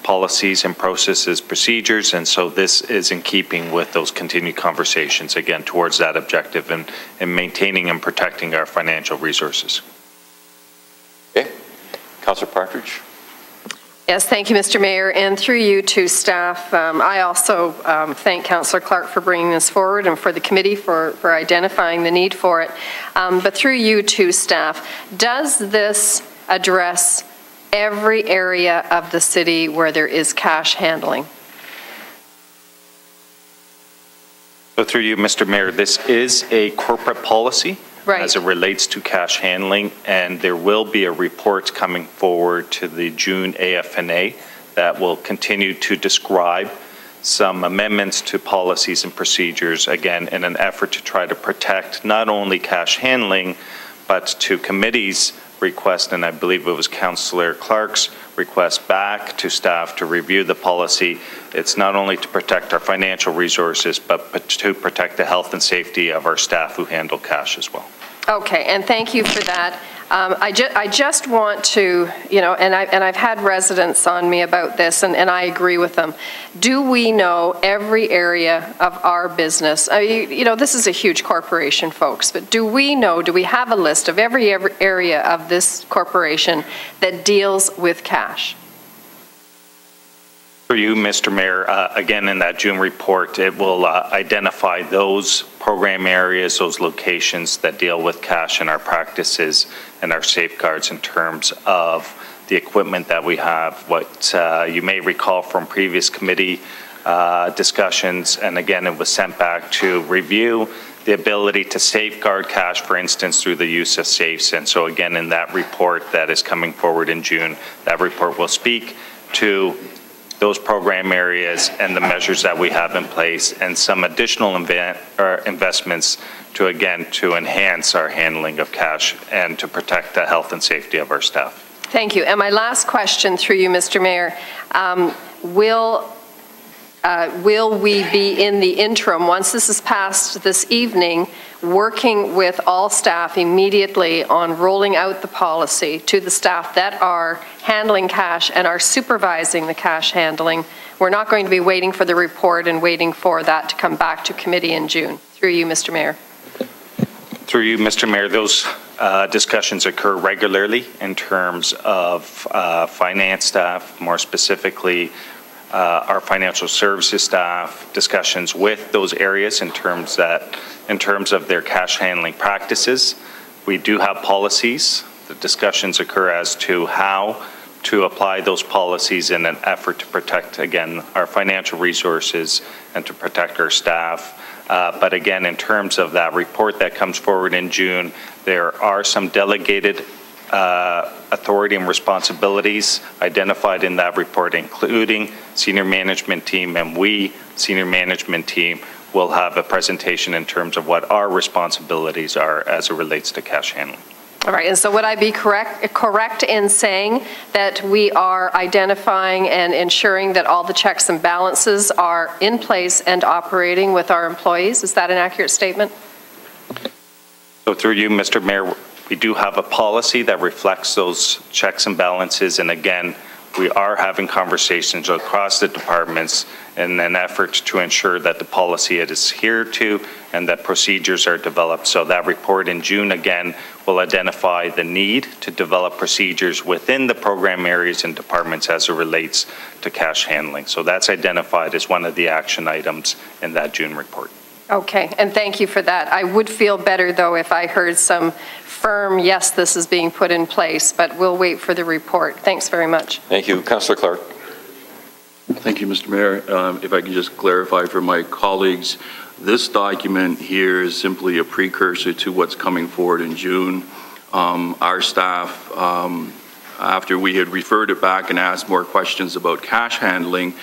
policies and processes, procedures, and so this is in keeping with those continued conversations, again, towards that objective and maintaining and protecting our financial resources. Okay. Councillor Partridge. Yes, thank you, Mr. Mayor, and through you to staff. I also thank Councillor Clark for bringing this forward and for the committee for identifying the need for it. But through you to staff, does this address every area of the city where there is cash handling? So through you, Mr. Mayor, this is a corporate policy as it relates to cash handling, and there will be a report coming forward to the June AFNA that will continue to describe some amendments to policies and procedures, again, in an effort to try to protect not only cash handling, but to committees' request, and I believe it was Councillor Clark's request back to staff to review the policy. It's not only to protect our financial resources, but to protect the health and safety of our staff who handle cash as well. Okay, and thank you for that. I just want to, you know, and I've had residents on me about this, and I agree with them. Do we know every area of our business? You know, this is a huge corporation, folks, but do we have a list of every area of this corporation that deals with cash? For you, Mr. Mayor, again, in that June report, it will identify those program areas, those locations that deal with cash and our practices and our safeguards in terms of the equipment that we have. What you may recall from previous committee discussions, and again, it was sent back to review the ability to safeguard cash, for instance, through the use of safes. And so again, in that report that is coming forward in June, that report will speak to those program areas and the measures that we have in place, and some additional investments to, again, to enhance our handling of cash and to protect the health and safety of our staff. Thank you. And my last question through you, Mr. Mayor, will we be in the interim, once this is passed this evening, working with all staff immediately on rolling out the policy to the staff that are handling cash and are supervising the cash handling? We're not going to be waiting for the report and waiting for that to come back to committee in June. Through you, Mr. Mayor. Through you, Mr. Mayor, those discussions occur regularly in terms of finance staff, more specifically our financial services staff, discussions with those areas in terms of their cash handling practices. We do have policies. The discussions occur as to how to apply those policies in an effort to protect, again, our financial resources and to protect our staff. But again, in terms of that report that comes forward in June, there are some delegated authority and responsibilities identified in that report, including senior management team, and we, senior management team, will have a presentation in terms of what our responsibilities are as it relates to cash handling. All right, and so would I be correct in saying that we are identifying and ensuring that all the checks and balances are in place and operating with our employees? Is that an accurate statement? So through you, Mr. Mayor, we do have a policy that reflects those checks and balances, and again, we are having conversations across the departments in an effort to ensure that the policy is adhered to and that procedures are developed. So that report in June, again, will identify the need to develop procedures within the program areas and departments as it relates to cash handling. So that's identified as one of the action items in that June report. Okay, and thank you for that. I would feel better, though, if I heard some firm, yes, this is being put in place, but we'll wait for the report. Thanks very much. Thank you. Councillor Clark. Thank you, Mr. Mayor. If I can just clarify for my colleagues, this document here is simply a precursor to what's coming forward in June. Our staff, after we had referred it back and asked more questions about cash handling,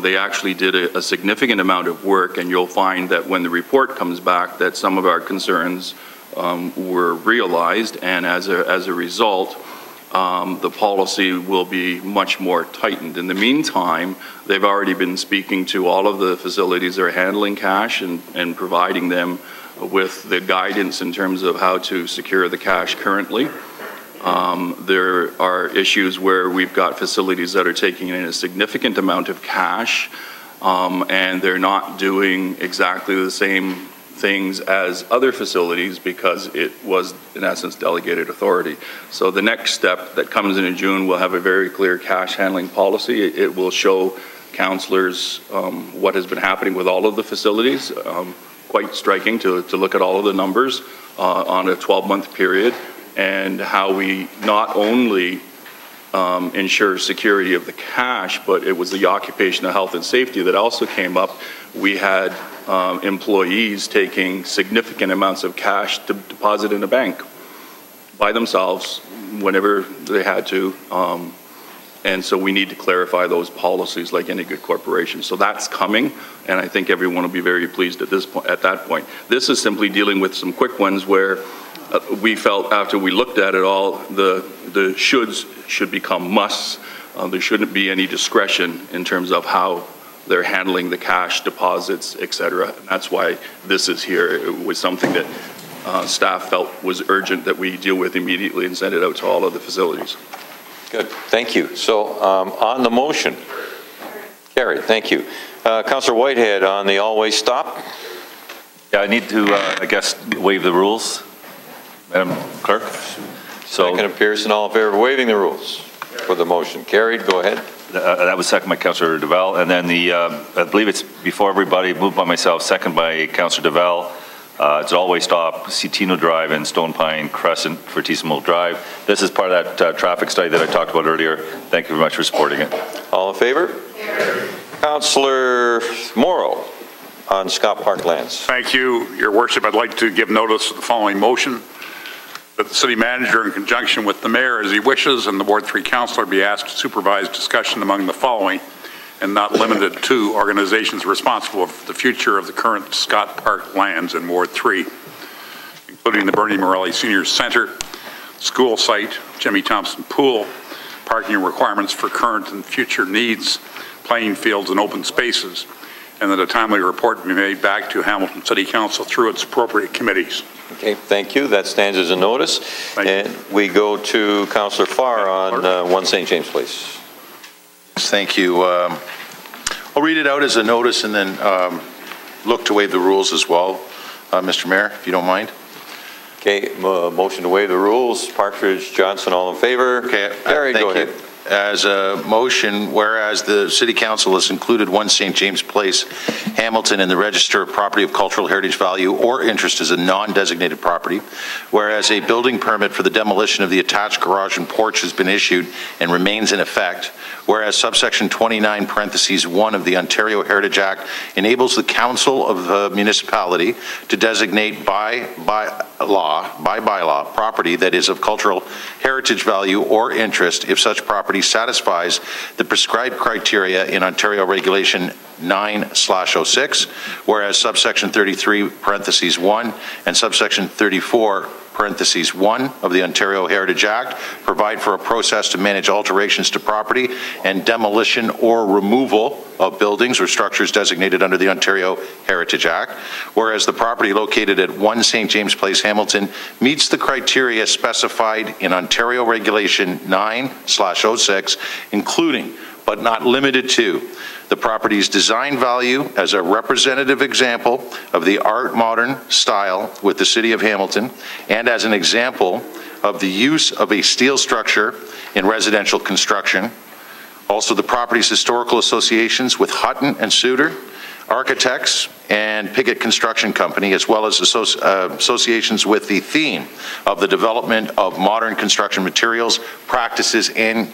they actually did a significant amount of work, and you'll find that when the report comes back that some of our concerns were realized, and as a result, the policy will be much more tightened. In the meantime, they've already been speaking to all of the facilities that are handling cash and providing them with the guidance in terms of how to secure the cash currently. There are issues where we've got facilities that are taking in a significant amount of cash, and they're not doing exactly the same things as other facilities because it was, in essence, delegated authority. So the next step that comes in June will have a very clear cash handling policy. It will show councillors what has been happening with all of the facilities. Quite striking to look at all of the numbers on a 12-month period, and how we not only ensure security of the cash, but it was the occupational health and safety that also came up. We had employees taking significant amounts of cash to deposit in a bank by themselves whenever they had to. And so we need to clarify those policies like any good corporation. So that's coming, and I think everyone will be very pleased at that point. This is simply dealing with some quick ones where we felt after we looked at it all, the shoulds should become musts. There shouldn't be any discretion in terms of how they're handling the cash deposits, et cetera. And that's why this is here. It was something that staff felt was urgent that we deal with immediately and send it out to all of the facilities. Good, thank you. So on the motion, carried, thank you. Councillor Whitehead on the always stop. Yeah, I need to, I guess, waive the rules, Madam Clerk. So, second Pearson, all in favor of waiving the rules for the motion. Carried, go ahead. That was second by Councillor Deval, and then I believe it's before everybody, moved by myself, second by Councillor Deval. It's always stop, Citino Drive and Stone Pine Crescent for Tisimo Drive. This is part of that traffic study that I talked about earlier. Thank you very much for supporting it. All in favor? Councillor Morrow on Scott Park lands. Thank you, Your Worship. I'd like to give notice of the following motion: that the city manager, in conjunction with the mayor as he wishes, and the Ward 3 councillor, be asked to supervise discussion among the following, and not limited to, organizations responsible for the future of the current Scott Park lands in Ward 3, including the Bernie Morelli Senior Center, school site, Jimmy Thompson Pool, parking requirements for current and future needs, playing fields and open spaces, and that a timely report be made back to Hamilton City Council through its appropriate committees. Okay, thank you. That stands as a notice. And we go to Councillor Farr on 1 St. James Place. Thank you. I'll read it out as a notice and then look to waive the rules as well, Mr. Mayor, if you don't mind. Okay, motion to waive the rules. Partridge, Johnson, all in favor? Okay, Gary, go ahead. As a motion, whereas the City Council has included 1 St. James Place, Hamilton in the Register of Property of Cultural Heritage Value or Interest as a non-designated property, whereas a building permit for the demolition of the attached garage and porch has been issued and remains in effect, whereas subsection 29 parentheses 1 of the Ontario Heritage Act enables the council of the municipality to designate by bylaw, property that is of cultural heritage value or interest if such property satisfies the prescribed criteria in Ontario Regulation 9/06, whereas subsection 33 parentheses 1 and subsection 34 parentheses 1 of the Ontario Heritage Act provide for a process to manage alterations to property and demolition or removal of buildings or structures designated under the Ontario Heritage Act, whereas the property located at 1 St. James Place, Hamilton meets the criteria specified in Ontario Regulation 9/06, including but not limited to the property's design value as a representative example of the art modern style with the City of Hamilton, and as an example of the use of a steel structure in residential construction. Also, the property's historical associations with Hutton and Suter, architects, and Piggott Construction Company, as well as associations with the theme of the development of modern construction materials, practices, and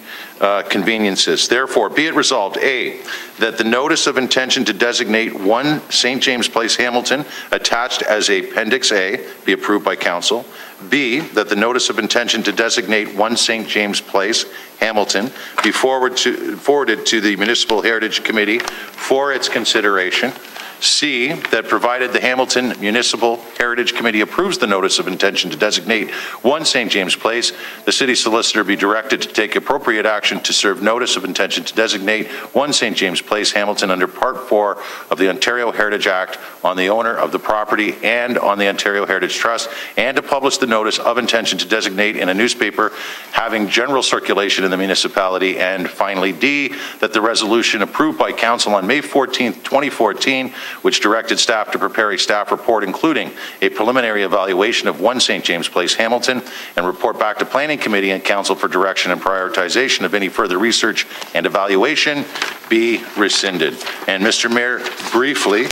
conveniences. Therefore, be it resolved, A, that the notice of intention to designate 1 St. James Place, Hamilton, attached as Appendix A, be approved by Council. B, that the notice of intention to designate 1 St. James Place, Hamilton, be forwarded to the Municipal Heritage Committee for its consideration. C, that provided the Hamilton Municipal Heritage Committee approves the notice of intention to designate 1 St. James Place, the city solicitor be directed to take appropriate action to serve notice of intention to designate 1 St. James Place, Hamilton under Part 4 of the Ontario Heritage Act on the owner of the property and on the Ontario Heritage Trust, and to publish the notice of intention to designate in a newspaper having general circulation in the municipality. And finally, D, that the resolution approved by Council on May 14, 2014, which directed staff to prepare a staff report including a preliminary evaluation of 1 St. James Place, Hamilton, and report back to Planning Committee and Council for direction and prioritization of any further research and evaluation, be rescinded. And Mr. Mayor, briefly,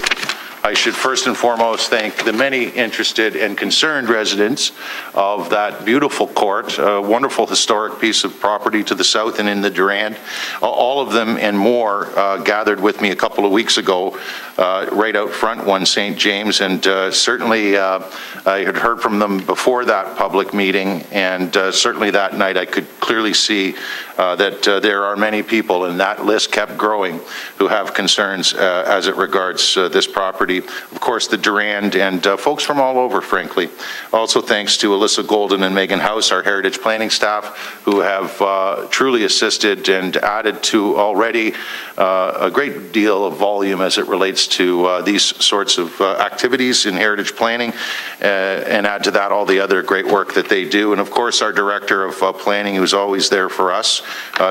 I should first and foremost thank the many interested and concerned residents of that beautiful court, a wonderful historic piece of property to the south and in the Durand. All of them and more gathered with me a couple of weeks ago right out front 1 St. James, and certainly I had heard from them before that public meeting, and certainly that night I could clearly see that there are many people, and that list kept growing, who have concerns as it regards this property. Of course, the Durand and folks from all over, frankly. Also thanks to Alyssa Golden and Megan House, our heritage planning staff, who have truly assisted and added to already a great deal of volume as it relates to these sorts of activities in heritage planning, and add to that all the other great work that they do. And of course, our director of planning, who's always there for us,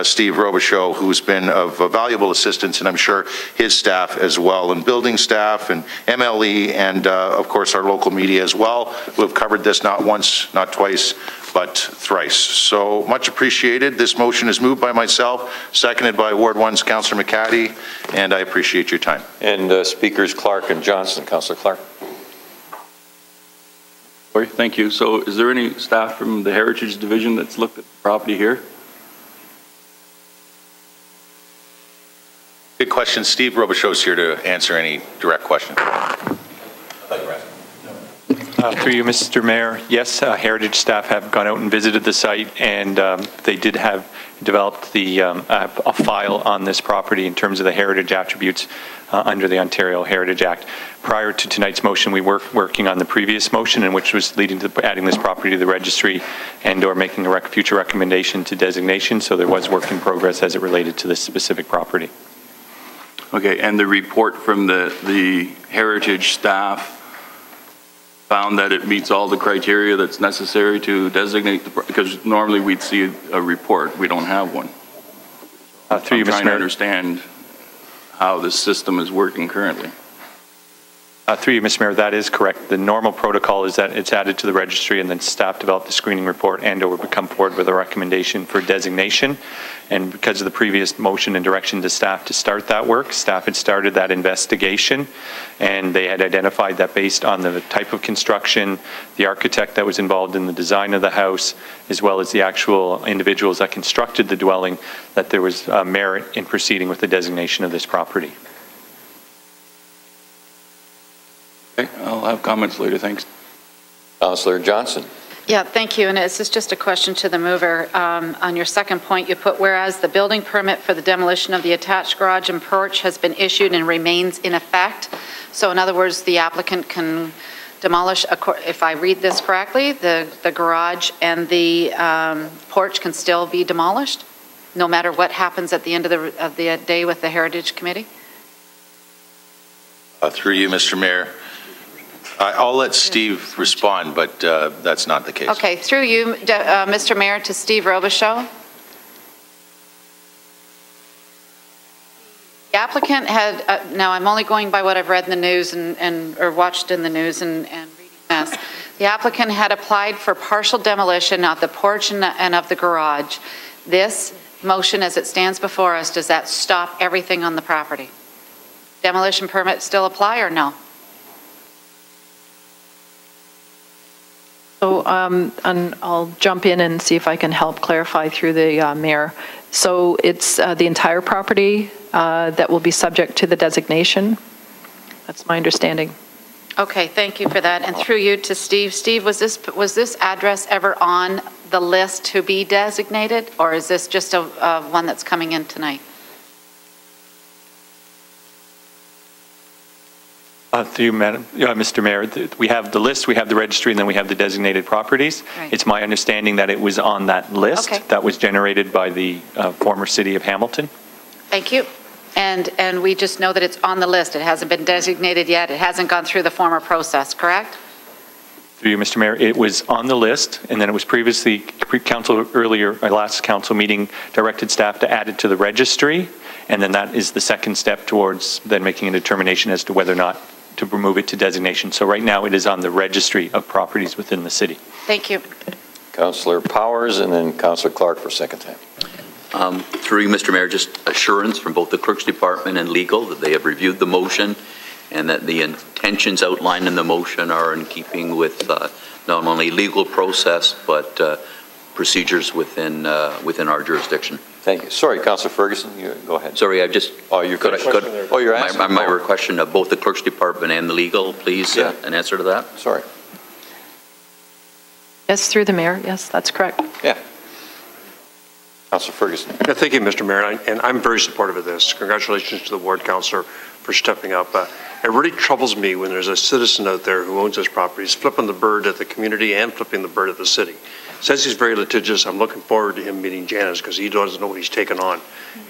Steve Robichaud, who's been of valuable assistance, and I'm sure his staff as well, and building staff and MLE, and of course our local media as well, who have covered this not once, not twice, but thrice. So much appreciated. This motion is moved by myself, seconded by Ward 1's Councillor McCaddy, and I appreciate your time. And Speakers Clark and Johnson. Councillor Clark. Thank you. So is there any staff from the Heritage Division that's looked at the property here? Good question. Steve Robichaud's here to answer any direct questions. Through you, Mr. Mayor, yes, Heritage staff have gone out and visited the site, and they did have developed the a file on this property in terms of the heritage attributes under the Ontario Heritage Act. Prior to tonight's motion, we were working on the previous motion, in which was leading to adding this property to the registry and/or making a future recommendation to designation. So there was work in progress as it related to this specific property. Okay, and the report from the Heritage staff found that it meets all the criteria that's necessary to designate the, because normally we'd see a report, we don't have one. Through you, Mr. Mayor. I'm trying to understand how this system is working currently. Through you, Mr. Mayor, that is correct. The normal protocol is that it's added to the registry, and then staff develop the screening report and/or come forward with a recommendation for designation. And because of the previous motion and direction to staff to start that work, staff had started that investigation, and they had identified that based on the type of construction, the architect that was involved in the design of the house, as well as the actual individuals that constructed the dwelling, that there was merit in proceeding with the designation of this property. Okay, I'll have comments later, thanks. Councillor Johnson. Yeah, thank you. And this is just a question to the mover. On your second point, you put, whereas the building permit for the demolition of the attached garage and porch has been issued and remains in effect. So in other words, the applicant can demolish, if I read this correctly, the garage and the porch can still be demolished, no matter what happens at the end of the day with the Heritage Committee? Through you, Mr. Mayor. I'll let Steve respond, but that's not the case. Okay, through you, Mr. Mayor, to Steve Robichaud. The applicant had, now I'm only going by what I've read in the news or watched in the news and reading this. The applicant had applied for partial demolition of the porch and of the garage. This motion as it stands before us, does that stop everything on the property? Demolition permit still apply or no? So, and I'll jump in and see if I can help clarify through the mayor. So it's the entire property that will be subject to the designation. That's my understanding. Okay, thank you for that. And through you to Steve. Steve, was this address ever on the list to be designated, or is this just a one that's coming in tonight? Through you, Mr. Mayor, we have the list, we have the registry, and then we have the designated properties. Right. It's my understanding that it was on that list that was generated by the former city of Hamilton. Thank you. And we just know that it's on the list. It hasn't been designated yet. It hasn't gone through the former process, correct? Through you, Mr. Mayor, it was on the list, and then it was previously, our last council meeting directed staff to add it to the registry, and then that is the second step towards then making a determination as to whether or not to remove it to designation. So right now it is on the registry of properties within the city. Thank you. Councillor Powers and then Councillor Clark for a second time. Through you, Mr. Mayor, just assurance from both the Clerk's Department and legal that they have reviewed the motion and that the intentions outlined in the motion are in keeping with not only legal process but procedures within our jurisdiction. Thank you. Sorry, Councillor Ferguson, you go ahead. Sorry, I just you're asking. my question of both the Clerk's Department and the legal, please, an answer to that. Sorry. Yes, through the mayor. Yes, that's correct. Yeah. Councillor Ferguson. Yeah, thank you, Mr. Mayor, and I'm very supportive of this. Congratulations to the ward councillor for stepping up. It really troubles me when there's a citizen out there who owns this property, he's flipping the bird at the community and flipping the bird at the city. Says he's very litigious. I'm looking forward to him meeting Janice because he doesn't know what he's taken on.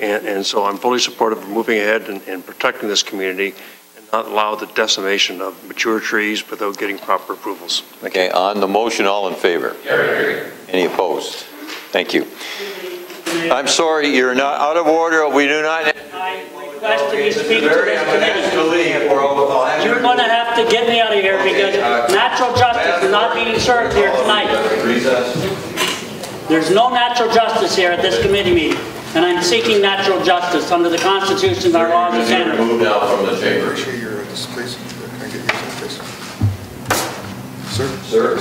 And so I'm fully supportive of moving ahead and protecting this community and not allow the decimation of mature trees without getting proper approvals. Okay, on the motion, all in favor? Any opposed? Thank you. I'm sorry, you're not out of order. We do not. I request to be speaking to this committee. You're going to have to get me out of here because natural justice is not being served here tonight. There's no natural justice here at this committee meeting, and I'm seeking natural justice under the Constitution and our laws of Canada. Move now from the chamber. Make sure you're in this place. Can I get you in this? Sir?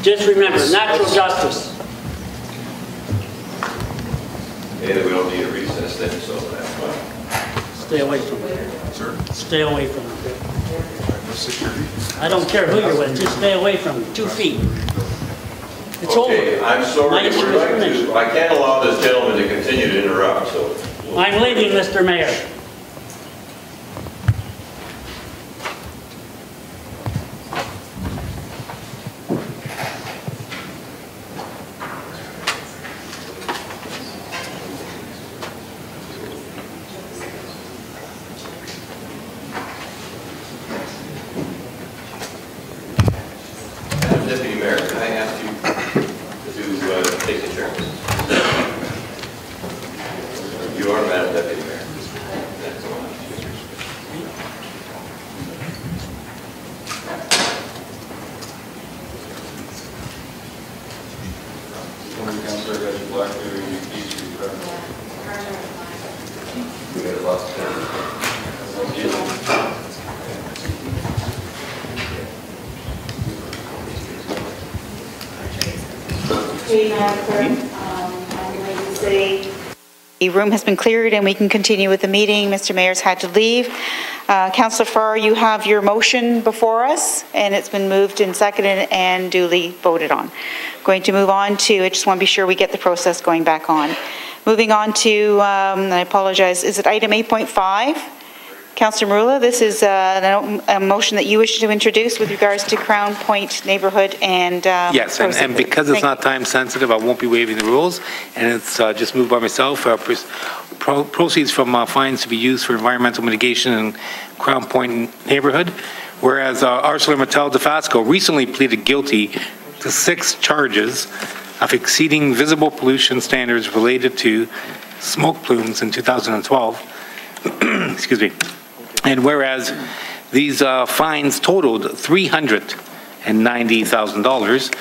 Just remember, natural justice. Yeah, we don't need a recess then, so that's fine. Stay away from it. Sir? Stay away from it. I don't care who you're with, just stay away from it. 2 feet. It's over. I'm sorry, My issue is finished. I can't allow this gentleman to continue to interrupt, so. I'm leaving, Mr. Mayor. Deputy Mayor, can I ask you to take the chair? You are Madam Deputy Mayor. Okay, Madam Clerk, I'm going to say The room has been cleared and we can continue with the meeting. Mr. Mayor's had to leave. Councillor Farr, you have your motion before us, and it's been moved and seconded and duly voted on. Going to move on to, I just want to be sure we get the process going back on. Moving on to, I apologize, is it item 8.5? Councillor Marula, this is a motion that you wish to introduce with regards to Crown Point neighborhood and yes, and because it's not time sensitive, I won't be waiving the rules, and it's just moved by myself. Proceeds from fines to be used for environmental mitigation in Crown Point neighborhood, whereas ArcelorMittal Dofasco recently pleaded guilty to 6 charges of exceeding visible pollution standards related to smoke plumes in 2012. Excuse me. And whereas these fines totaled $390,000,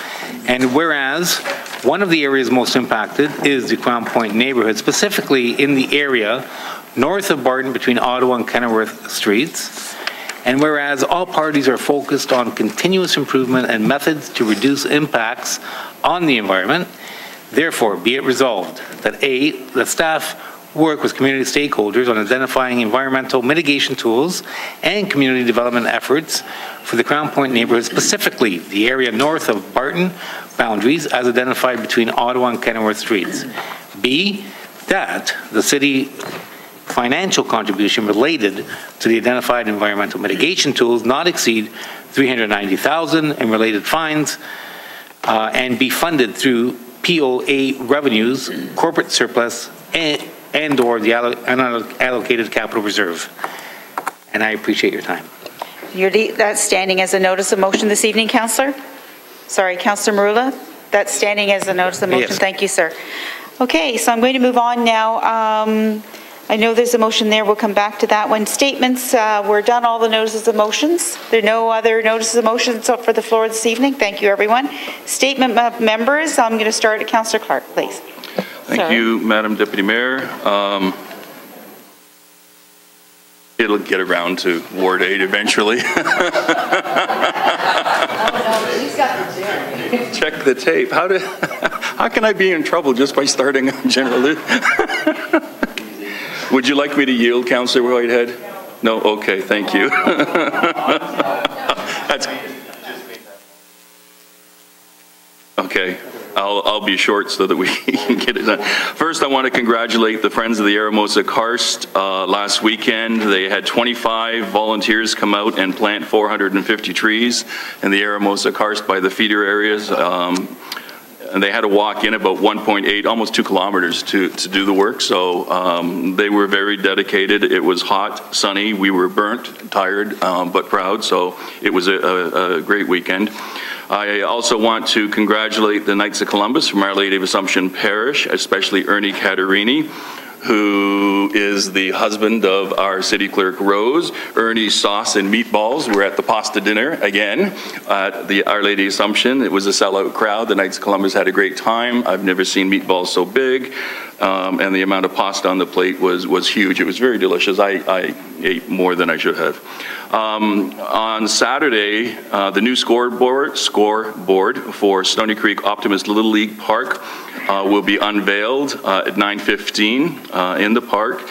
and whereas one of the areas most impacted is the Crown Point neighborhood, specifically in the area north of Barton between Ottawa and Kenilworth Streets, and whereas all parties are focused on continuous improvement and methods to reduce impacts on the environment, therefore be it resolved that A, the staff work with community stakeholders on identifying environmental mitigation tools and community development efforts for the Crown Point neighborhood, specifically the area north of Barton boundaries as identified between Ottawa and Kenilworth Streets. B, that the city financial contribution related to the identified environmental mitigation tools not exceed $390,000 and related fines and be funded through POA revenues, corporate surplus, and or the unallocated capital reserve. And I appreciate your time. That's standing as a notice of motion this evening, Councillor? Sorry, Councillor Marula? That's standing as a notice of motion. Yes. Thank you, sir. Okay, so I'm going to move on now. I know there's a motion there. We'll come back to that one. Statements, we're done all the notices of motions. There are no other notices of motions up for the floor this evening. Thank you, everyone. Statement of members. I'm going to start at Councillor Clark, please. Thank you, Madam Deputy Mayor. It'll get around to Ward 8 eventually. Check the tape. How can I be in trouble just by starting on General? Would you like me to yield, Councillor Whitehead? No? Okay, thank you. That's okay. I'll be short so that we can get it done. First, I want to congratulate the Friends of the Aramosa Karst. Last weekend, they had 25 volunteers come out and plant 450 trees in the Aramosa Karst by the feeder areas. And they had to walk in about 1.8, almost 2 kilometers to do the work. So they were very dedicated. It was hot, sunny. We were burnt, tired, but proud. So it was a great weekend. I also want to congratulate the Knights of Columbus from Our Lady of Assumption Parish, especially Ernie Catarini, who is the husband of our city clerk Rose. Ernie's sauce and meatballs were at the pasta dinner again at the Our Lady Assumption. It was a sellout crowd. The Knights of Columbus had a great time. I've never seen meatballs so big, and the amount of pasta on the plate was huge. It was very delicious. I ate more than I should have. On Saturday, the new scoreboard for Stony Creek Optimist Little League Park will be unveiled at 9:15 in the park.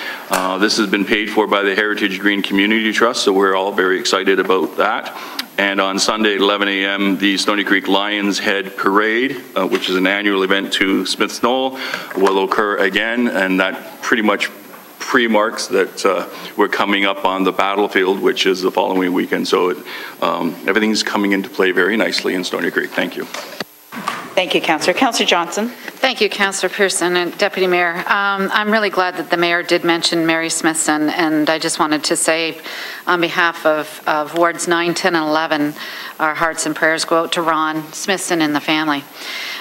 This has been paid for by the Heritage Green Community Trust, so we're all very excited about that. And on Sunday at 11 a.m., the Stony Creek Lions Head Parade, which is an annual event to Smiths Knoll, will occur again, and that pretty much pre-marks that we're coming up on the battlefield, which is the following weekend. So everything's coming into play very nicely in Stony Creek. Thank you. Thank you, Councillor. Councillor Johnson. Thank you, Councillor Pearson and Deputy Mayor. I'm really glad that the Mayor did mention Mary Smithson, and I just wanted to say on behalf of Wards 9, 10, and 11, our hearts and prayers go out to Ron Smithson and the family.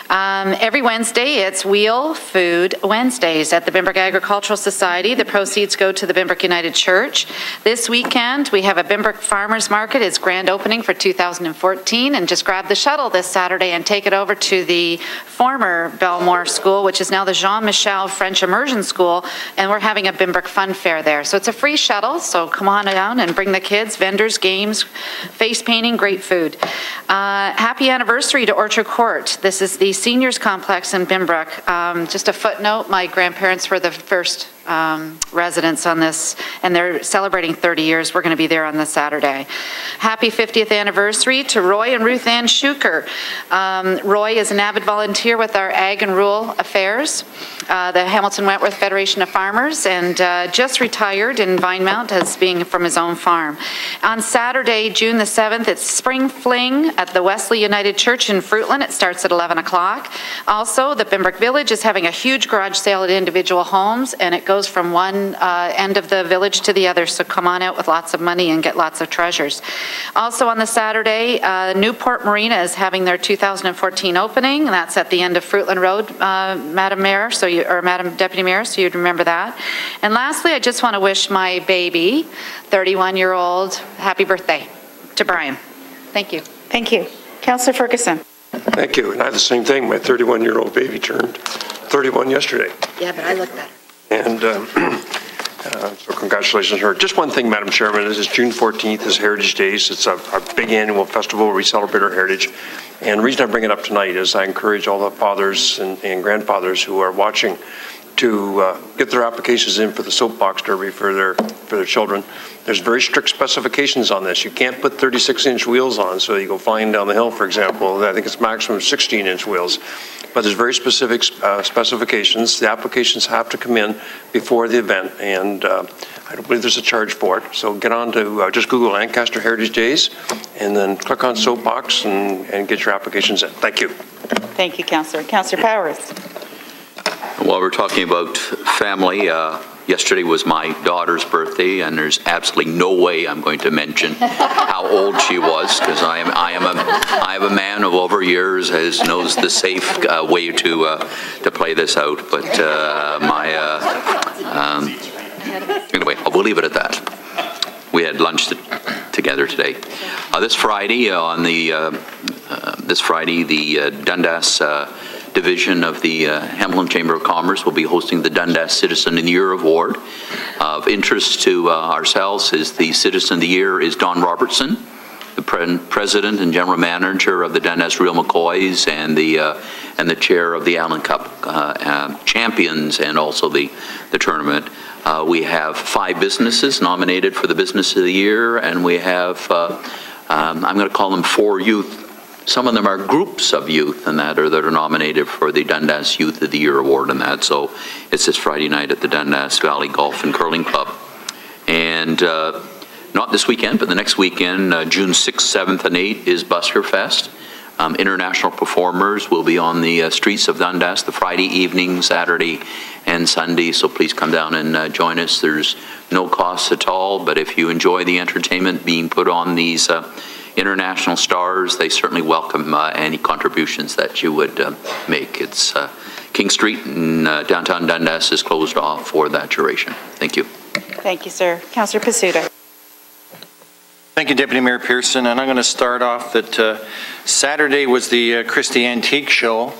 Every Wednesday, it's Wheel Food Wednesdays at the Bimbrook Agricultural Society. The proceeds go to the Bimbrook United Church. This weekend, we have a Bimbrook Farmers Market. It's grand opening for 2014, and just grab the shuttle this Saturday and take it over to the former Belmore School, which is now the Jean-Michel French Immersion School, and we're having a Bimbrook Fun Fair there. So it's a free shuttle, so come on down and bring the kids, vendors, games, face painting, great food. Happy anniversary to Orchard Court. This is the seniors complex in Binbrook. Just a footnote, my grandparents were the first residents on this, and they're celebrating 30 years. We're going to be there on this Saturday. Happy 50th anniversary to Roy and Ruth Ann Schuker. Roy is an avid volunteer with our Ag and Rural Affairs, the Hamilton Wentworth Federation of Farmers, and just retired in Vinemount as being from his own farm. On Saturday, June the 7th, it's Spring Fling at the Wesley United Church in Fruitland. It starts at 11 o'clock. Also, the Binbrook Village is having a huge garage sale at individual homes, and it goes from one end of the village to the other, so come on out with lots of money and get lots of treasures. Also on the Saturday, Newport Marina is having their 2014 opening, and that's at the end of Fruitland Road, Madam Mayor, or Madam Deputy Mayor, so you'd remember that. And lastly, I just want to wish my baby, 31-year-old, happy birthday to Brian. Thank you. Thank you. Councillor Ferguson. Thank you. And I have the same thing. My 31-year-old baby turned 31 yesterday. Yeah, but I look better. And so congratulations to her. Just one thing, Madam Chairman, this is June 14th is Heritage Days. It's a big annual festival where we celebrate our heritage. And the reason I bring it up tonight is I encourage all the fathers and grandfathers who are watching to get their applications in for the soapbox derby for their children. There's very strict specifications on this. You can't put 36-inch wheels on, so you go flying down the hill, for example. I think it's maximum 16-inch wheels. But there's very specific specifications. The applications have to come in before the event, and I don't believe there's a charge for it. So get on to just Google Lancaster Heritage Days, and then click on Soapbox and get your applications in. Thank you. Thank you, Councillor. Councillor Powers. While we're talking about family, yesterday was my daughter's birthday, and there's absolutely no way I'm going to mention how old she was, because I am a man of over years who knows the safe way to play this out. But anyway, we'll leave it at that. We had lunch together today. This Friday, the Dundas Division of the Hamilton Chamber of Commerce will be hosting the Dundas Citizen of the Year Award. Of interest to ourselves is the Citizen of the Year is Don Robertson, the President and General Manager of the Dundas Real McCoys and the Chair of the Allen Cup Champions and also the tournament. We have 5 businesses nominated for the Business of the Year, and we have, I'm going to call them 4 youth. Some of them are groups of youth and that are nominated for the Dundas Youth of the Year Award and that. So it's this Friday night at the Dundas Valley Golf and Curling Club. And not this weekend, but the next weekend, June 6th, 7th, and 8th is Busker Fest. International performers will be on the streets of Dundas the Friday evening, Saturday, and Sunday. So please come down and join us. There's no cost at all, but if you enjoy the entertainment being put on these international stars, they certainly welcome any contributions that you would make. It's King Street in downtown Dundas is closed off for that duration. Thank you. Thank you, sir. Councillor Pasuta. Thank you, Deputy Mayor Pearson. And I'm going to start off that Saturday was the Christie Antique Show,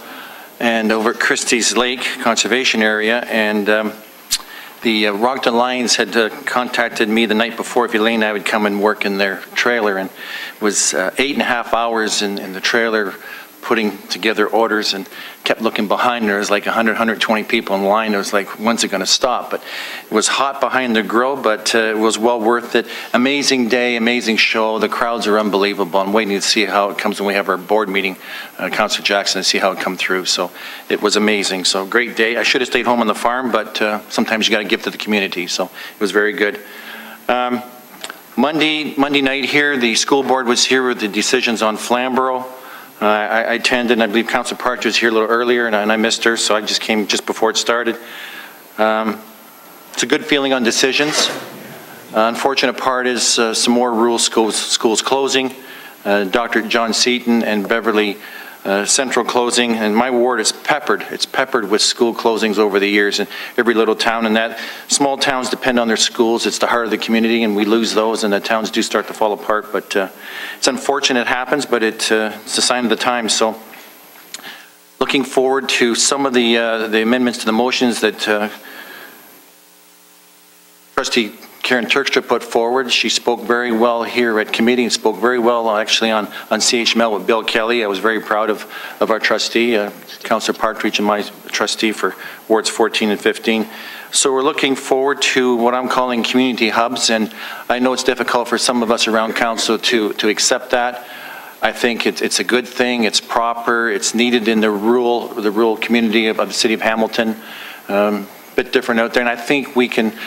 and over at Christie's Lake Conservation Area, and the Rockton Lions had contacted me the night before if Elaine and I would come and work in their trailer, and it was 8.5 hours in the trailer putting together orders, and kept looking behind. There was like 100, 120 people in line. It was like, when's it going to stop? But it was hot behind the grill, but it was well worth it. Amazing day, amazing show. The crowds are unbelievable. I'm waiting to see how it comes when we have our board meeting, Councillor Jackson, to see how it come through. So it was amazing. So great day. I should have stayed home on the farm, but sometimes you got to give to the community. So it was very good. Monday night here, the school board was here with the decisions on Flamborough. I attended, and I believe Councillor Partridge was here a little earlier, and I missed her, so I just came just before it started. It's a good feeling on decisions. Unfortunate part is some more rural schools closing. Dr. John Seaton and Beverly Central closing, and my ward is peppered. It's peppered with school closings over the years in every little town, and that small towns depend on their schools. It's the heart of the community, and we lose those, and the towns do start to fall apart. But it's unfortunate it happens, but it's a sign of the times. So looking forward to some of the amendments to the motions that Trustee Karen Terkstra put forward. She spoke very well here at committee and spoke very well actually on CHML with Bill Kelly. I was very proud of our trustee, Councillor Partridge, and my trustee for wards 14 and 15. So we're looking forward to what I'm calling community hubs, and I know it's difficult for some of us around council to accept that. I think it's a good thing, it's proper, it's needed in the rural community of the city of Hamilton. Bit different out there, and I think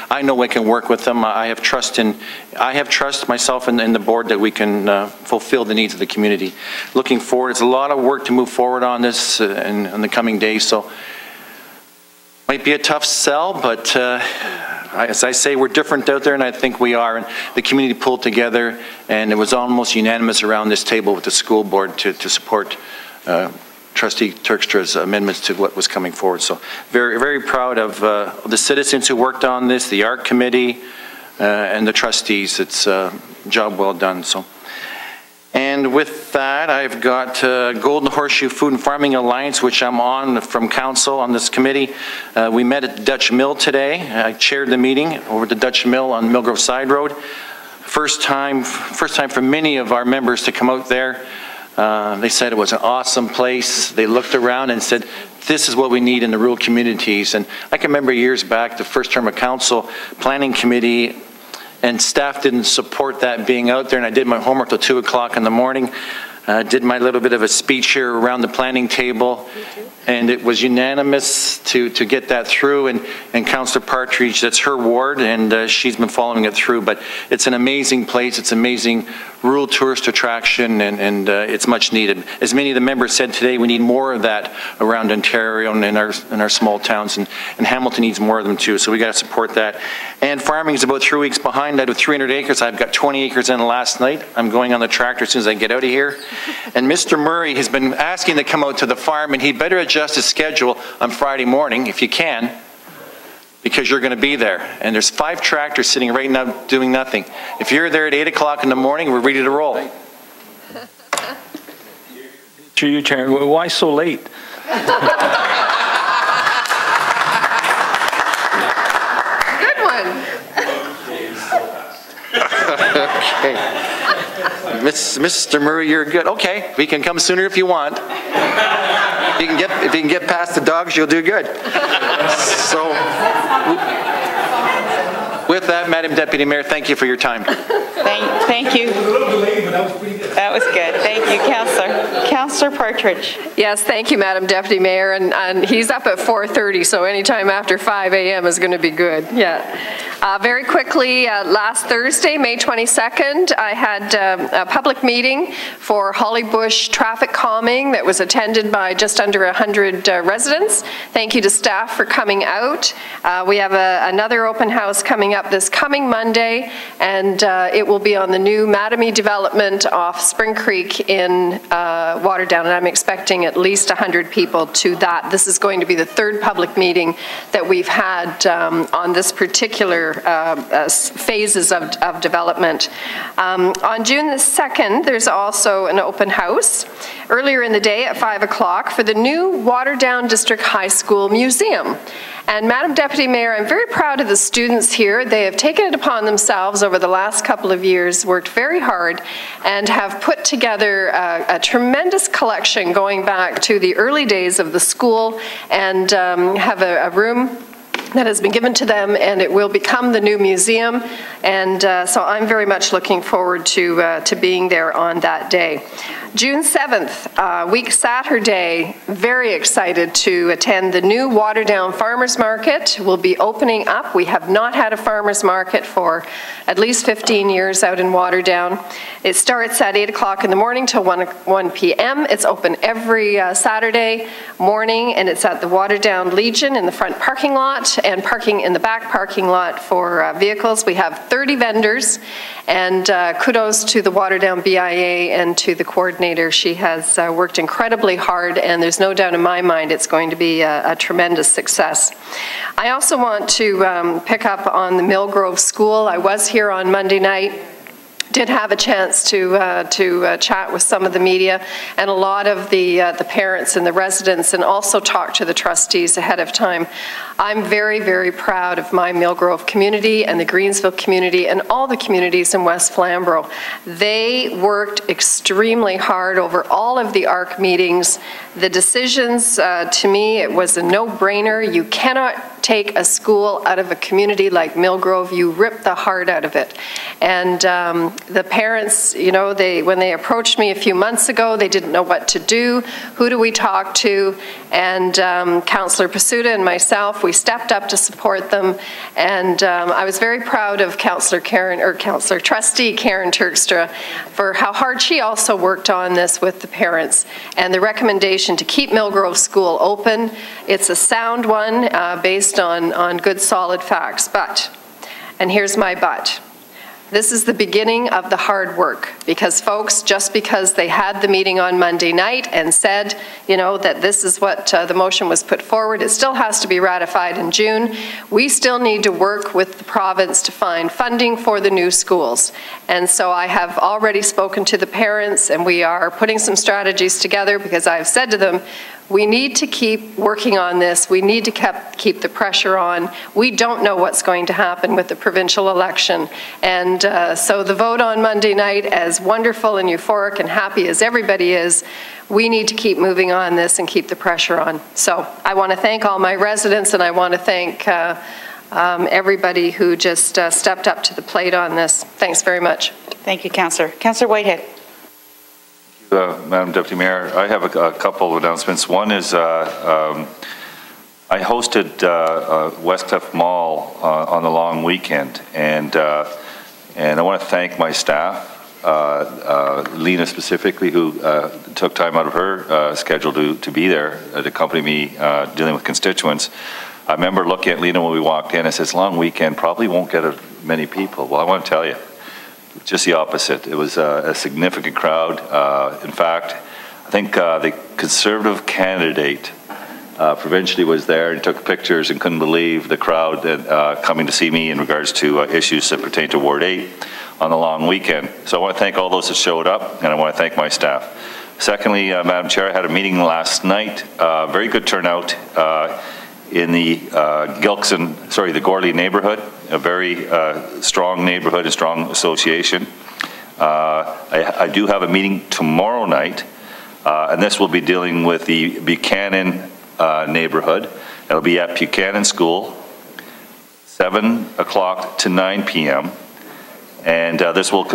I know we can work with them. I have trust myself in the board that we can fulfill the needs of the community. Looking forward, it's a lot of work to move forward on this in the coming days, so might be a tough sell, but as I say, we're different out there, and I think we are, and the community pulled together, and it was almost unanimous around this table with the school board to support Trustee Terkstra's amendments to what was coming forward. So very, very proud of the citizens who worked on this, the ARC committee, and the trustees. It's a job well done. So, and with that, I've got Golden Horseshoe Food and Farming Alliance, which I'm on from council on this committee. We met at Dutch Mill today. I chaired the meeting over at the Dutch Mill on Millgrove Side Road. First time for many of our members to come out there. They said it was an awesome place. They looked around and said, this is what we need in the rural communities. And I can remember years back, the first term of council, planning committee, and staff didn't support that being out there. And I did my homework till 2 o'clock in the morning. Did my little bit of a speech here around the planning table. And it was unanimous to get that through. And Councillor Partridge, that's her ward, and she's been following it through. But it's an amazing place. It's amazing rural tourist attraction, and it's much needed. As many of the members said today, we need more of that around Ontario and in our small towns, and Hamilton needs more of them too, so we got to support that. And farming is about 3 weeks behind. I have 300 acres. I've got 20 acres in last night. I'm going on the tractor as soon as I get out of here. And Mr. Murray has been asking to come out to the farm, and he better adjust his schedule on Friday morning, if you can, because you're going to be there. And there's 5 tractors sitting right now doing nothing. If you're there at 8 o'clock in the morning, we're ready to roll. Through you, Chair, why so late? Good one. Okay. Mr. Murray, you're good. Okay, we can come sooner if you want. If you can get past the dogs, you'll do good. So, with that, Madam Deputy Mayor, thank you for your time. Thank you. That was good. Thank you, Councillor. Councillor Partridge. Yes, thank you, Madam Deputy Mayor. And he's up at 4:30, so anytime after 5 a.m. is going to be good. Yeah. Very quickly, last Thursday, May 22nd, I had a public meeting for Hollybush traffic calming that was attended by just under 100 residents. Thank you to staff for coming out. We have another open house coming up this coming Monday, and it will be on the new Mattamy development off Spring Creek in Waterdown, and I'm expecting at least 100 people to that. This is going to be the 3rd public meeting that we've had on this particular phases of development. On June the 2nd, there's also an open house earlier in the day at 5 o'clock for the new Waterdown District High School Museum. And Madam Deputy Mayor, I'm very proud of the students here. They have taken it upon themselves over the last couple of years, worked very hard, and have put together a tremendous collection going back to the early days of the school, and have a room that has been given to them, and it will become the new museum. And so I'm very much looking forward to being there on that day. June 7th, week Saturday, very excited to attend the new Waterdown Farmers Market. We'll be opening up. We have not had a farmers market for at least 15 years out in Waterdown. It starts at 8 o'clock in the morning till 1 p.m. It's open every Saturday morning, and it's at the Waterdown Legion in the front parking lot and parking in the back parking lot for vehicles. We have 30 vendors, and kudos to the Waterdown BIA and to the coordinator. She has worked incredibly hard, and there's no doubt in my mind it's going to be a tremendous success. I also want to pick up on the Millgrove School. I was here on Monday night, did have a chance to chat with some of the media and a lot of the parents and the residents, and also talk to the trustees ahead of time. I'm very, very proud of my Millgrove community and the Greensville community and all the communities in West Flamborough. They worked extremely hard over all of the ARC meetings. The decisions, to me, it was a no-brainer. You cannot take a school out of a community like Millgrove. You rip the heart out of it. And the parents, you know, when they approached me a few months ago, they didn't know what to do. Who do we talk to? And Councillor Pasuta and myself, we stepped up to support them. And I was very proud of Trustee Karen Terkstra for how hard she also worked on this with the parents. And the recommendation to keep Millgrove School open, it's a sound one based on good solid facts. But, and here's my but, this is the beginning of the hard work, because folks, just because they had the meeting on Monday night and said, you know, that this is what the motion was put forward, it still has to be ratified in June. We still need to work with the province to find funding for the new schools. And so I have already spoken to the parents, and we are putting some strategies together, because I've said to them, we need to keep working on this. We need to keep the pressure on. We don't know what's going to happen with the provincial election. And so the vote on Monday night, as wonderful and euphoric and happy as everybody is, we need to keep moving on this and keep the pressure on. So I want to thank all my residents, and I want to thank everybody who just stepped up to the plate on this. Thanks very much. Thank you, Councillor. Councillor Whitehead. Madam Deputy Mayor, I have a couple of announcements. One is I hosted Westcliff Mall on the long weekend, and I want to thank my staff, Lena specifically, who took time out of her schedule to be there to accompany me dealing with constituents. I remember looking at Lena when we walked in and says, long weekend, probably won't get many people. Well, I want to tell you, just the opposite. It was a significant crowd. In fact, I think the Conservative candidate provincially was there and took pictures and couldn't believe the crowd coming to see me in regards to issues that pertain to Ward 8 on the long weekend. So I want to thank all those that showed up, and I want to thank my staff. Secondly, Madam Chair, I had a meeting last night, very good turnout in the the Gorley neighborhood, a very strong neighborhood, a strong association. I do have a meeting tomorrow night, and this will be dealing with the Buchanan neighborhood. It'll be at Buchanan School, 7 o'clock to 9 p.m. And this will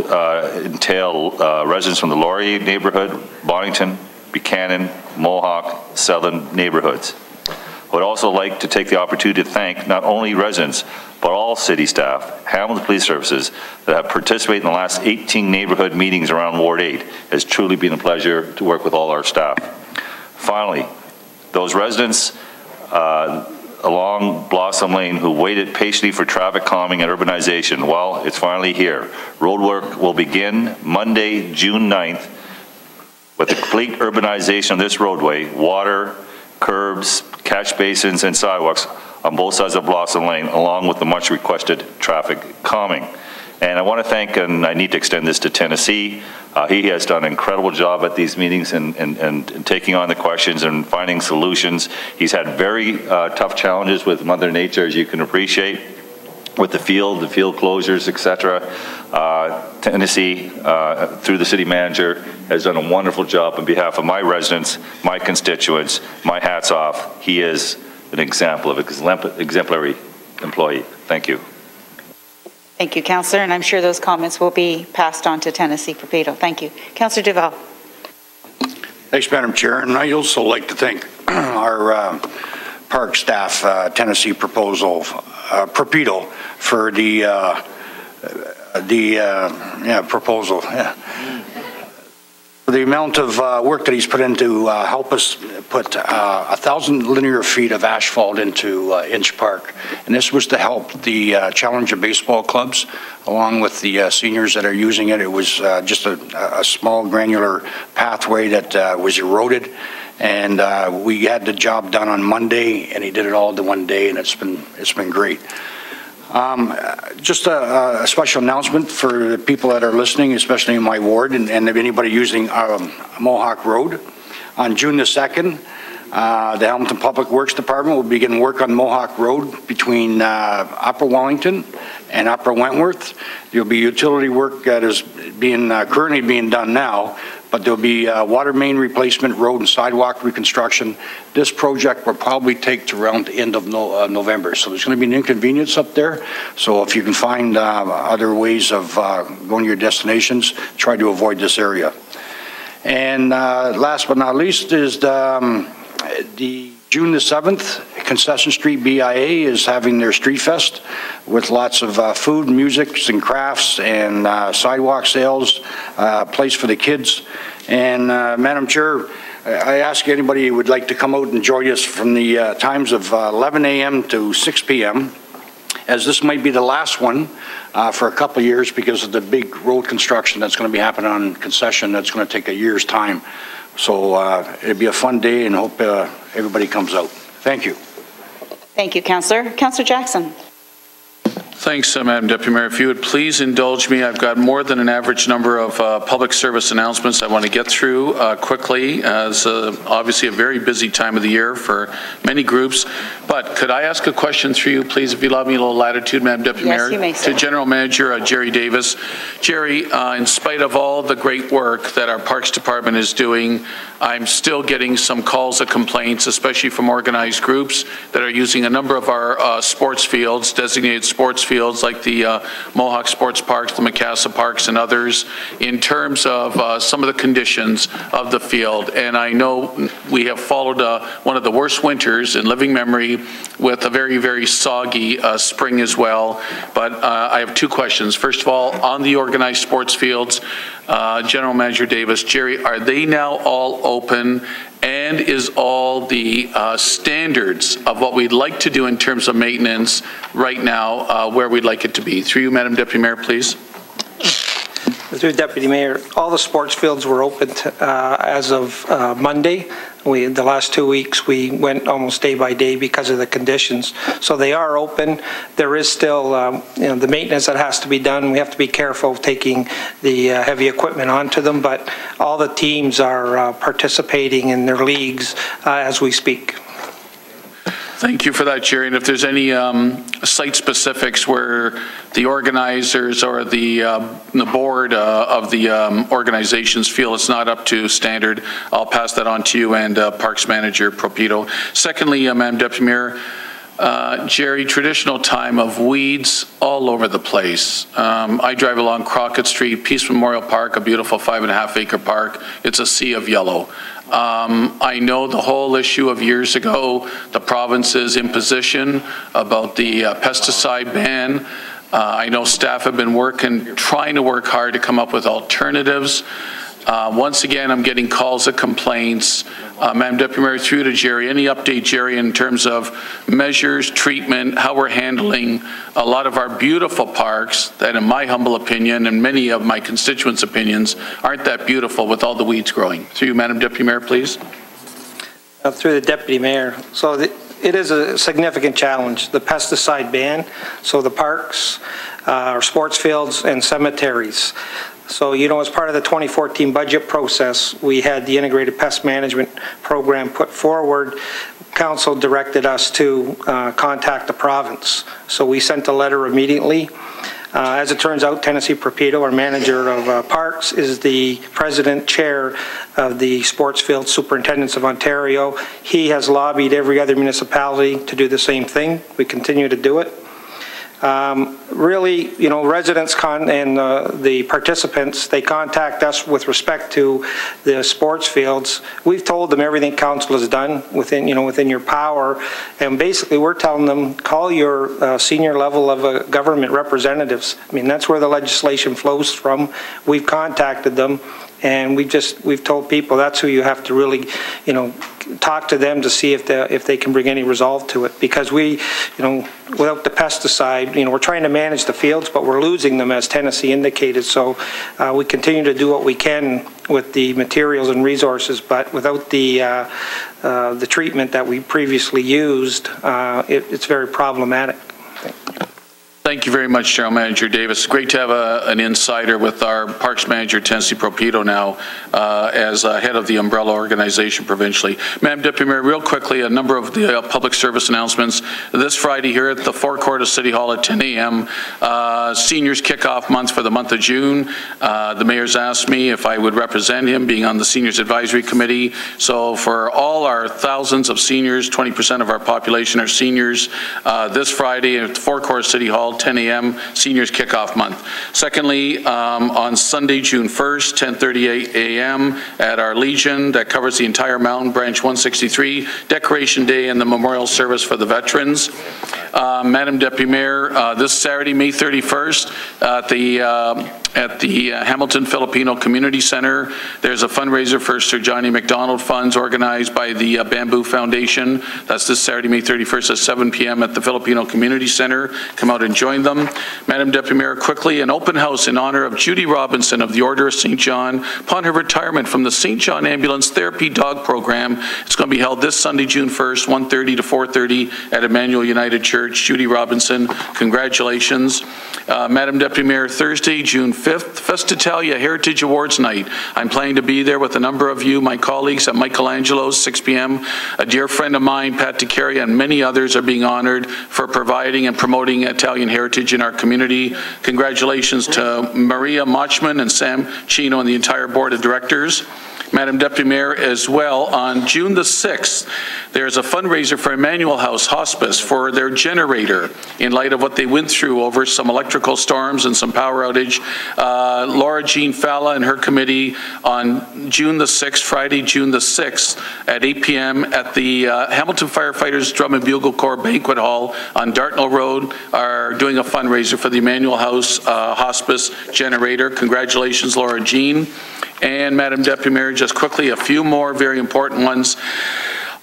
entail residents from the Laurier neighborhood, Bonington, Buchanan, Mohawk, Southern neighborhoods. I would also like to take the opportunity to thank not only residents, but all city staff, Hamilton Police Services, that have participated in the last 18 neighborhood meetings around Ward 8. It has truly been a pleasure to work with all our staff. Finally, those residents along Blossom Lane who waited patiently for traffic calming and urbanization, well, it's finally here. Road work will begin Monday, June 9th, with the complete urbanization of this roadway, water, curbs, catch basins, and sidewalks on both sides of Blossom Lane, along with the much requested traffic calming. And I want to thank, and I need to extend this to Tennessee. He has done an incredible job at these meetings and taking on the questions and finding solutions. He's had very tough challenges with Mother Nature, as you can appreciate, with the field closures, etc. Tennessee, through the city manager, has done a wonderful job on behalf of my residents, my constituents. My hat's off. He is an example of an exemplary employee. Thank you. Thank you, Councillor, and I'm sure those comments will be passed on to Tennessee Propedo. Thank you. Councillor Duval. Thanks, Madam Chair, and I also like to thank our park staff, Tennessee Propedo, for the proposal. Yeah. The amount of work that he's put in to help us put 1,000 linear feet of asphalt into Inch Park. And this was to help the Challenger baseball clubs, along with the seniors that are using it. It was just a small granular pathway that was eroded. And we had the job done on Monday, and he did it all in one day, and it's been great. Just a special announcement for the people that are listening, especially in my ward, and if anybody using Mohawk Road. On June the 2nd, the Hamilton Public Works Department will begin work on Mohawk Road between Upper Wellington and Upper Wentworth. There'll be utility work that is currently being done now, but there'll be water main replacement, road and sidewalk reconstruction. This project will probably take to around the end of November. So there's going to be an inconvenience up there. So if you can find other ways of going to your destinations, try to avoid this area. And last but not least is the June the 7th, Concession Street BIA is having their Street Fest with lots of food, music, and crafts, and sidewalk sales, place for the kids. And Madam Chair, I ask anybody who would like to come out and join us from the times of 11 a.m. to 6 p.m., as this might be the last one for a couple of years because of the big road construction that's going to be happening on Concession. That's going to take a year's time. So it'll be a fun day, and hope everybody comes out. Thank you. Thank you, Councillor. Councillor Jackson. Thanks, Madam Deputy Mayor. If you would please indulge me, I've got more than an average number of public service announcements I want to get through quickly, as obviously a very busy time of the year for many groups. But could I ask a question through you, please, if you allow me a little latitude, Madam Deputy Mayor? Yes, you may, sir. To General Manager Jerry Davis. Jerry, in spite of all the great work that our Parks Department is doing, I'm still getting some calls of complaints, especially from organized groups that are using a number of our sports fields, designated sports fields like the Mohawk Sports Parks, the Macassa Parks, and others, in terms of some of the conditions of the field. And I know we have followed one of the worst winters in living memory with a very, very soggy spring as well. But I have two questions. First of all, on the organized sports fields, General Manager Davis, Jerry, are they now all open? And is all the standards of what we'd like to do in terms of maintenance right now where we'd like it to be? Through you, Madam Deputy Mayor, please. Through Deputy Mayor, all the sports fields were open as of Monday. The last 2 weeks we went almost day by day because of the conditions. So they are open. There is still the maintenance that has to be done. We have to be careful of taking the heavy equipment onto them, but all the teams are participating in their leagues as we speak. Thank you for that, Jerry. And if there's any site specifics where the organizers or the board of the organizations feel it's not up to standard, I'll pass that on to you and Parks Manager Propito. Secondly, Madam Deputy Mayor, Jerry, traditional time of weeds all over the place. I drive along Crockett Street, Peace Memorial Park, a beautiful 5.5 acre park. It's a sea of yellow. I know the whole issue of years ago, the province's imposition about the pesticide ban. I know staff have been trying to work hard to come up with alternatives. Once again, I'm getting calls of complaints. Madam Deputy Mayor, through to Jerry, any update, Jerry, in terms of measures, treatment, how we're handling a lot of our beautiful parks that, in my humble opinion, and many of my constituents' opinions, aren't that beautiful with all the weeds growing? Through you, Madam Deputy Mayor, please. Through the Deputy Mayor. So it is a significant challenge, the pesticide ban. So the parks, our sports fields, and cemeteries. So, as part of the 2014 budget process, we had the integrated pest management program put forward. Council directed us to contact the province. So we sent a letter immediately. As it turns out, Tennessee Propito, our manager of parks, is the president chair of the Sports Field Superintendents of Ontario. He has lobbied every other municipality to do the same thing. We continue to do it. Really, residents and the participants, they contact us with respect to the sports fields. We've told them everything council has done within your power, and basically we're telling them, call your senior level of government representatives. I mean, that's where the legislation flows from. We've contacted them, and we've told people that's who you have to really, talk to them to see if they can bring any resolve to it, because we, without the pesticide, we're trying to manage the fields, but we're losing them, as Tennessee indicated. So we continue to do what we can with the materials and resources, but without the treatment that we previously used, it's very problematic. Thank you very much, General Manager Davis. Great to have an insider with our Parks Manager, Tennessee Propito, now as head of the umbrella organization provincially. Madam Deputy Mayor, real quickly, a number of the public service announcements. This Friday here at the forecourt of City Hall at 10 a.m., seniors kickoff month for the month of June. The mayor's asked me if I would represent him, being on the Seniors Advisory Committee. So for all our thousands of seniors, 20% of our population are seniors, this Friday at the forecourt of City Hall, 10 a.m., Seniors Kickoff Month. Secondly, on Sunday, June 1st, 10:30 a.m. at our Legion, that covers the entire Mountain Branch 163, Decoration Day and the Memorial Service for the Veterans. Madam Deputy Mayor, this Saturday, May 31st, at the Hamilton Filipino Community Center, there's a fundraiser for Sir Johnny MacDonald Funds organized by the Bamboo Foundation. That's this Saturday, May 31st at 7 p.m. at the Filipino Community Center. Come out and join them. Madam Deputy Mayor, quickly, an open house in honor of Judy Robinson of the Order of St. John upon her retirement from the St. John Ambulance Therapy Dog Program. It's going to be held this Sunday, June 1st, 1:30 to 4:30 at Emmanuel United Church. Judy Robinson, congratulations. Madam Deputy Mayor, Thursday, June 5th, Festitalia Heritage Awards Night. I'm planning to be there with a number of you, my colleagues at Michelangelo's, 6 p.m. A dear friend of mine, Pat DiCaria, and many others are being honored for providing and promoting Italian heritage in our community. Congratulations to Maria Machman and Sam Chino and the entire board of directors. Madam Deputy Mayor, as well, on June the 6th, there's a fundraiser for Emmanuel House Hospice for their generator in light of what they went through over some electrical storms and some power outage. Laura Jean Falla and her committee on June the 6th, Friday, June the 6th at 8 p.m. at the Hamilton Firefighters Drum and Bugle Corps Banquet Hall on Dartnell Road are doing a fundraiser for the Emmanuel House Hospice generator. Congratulations, Laura Jean. And Madam Deputy Mayor, just quickly, a few more very important ones.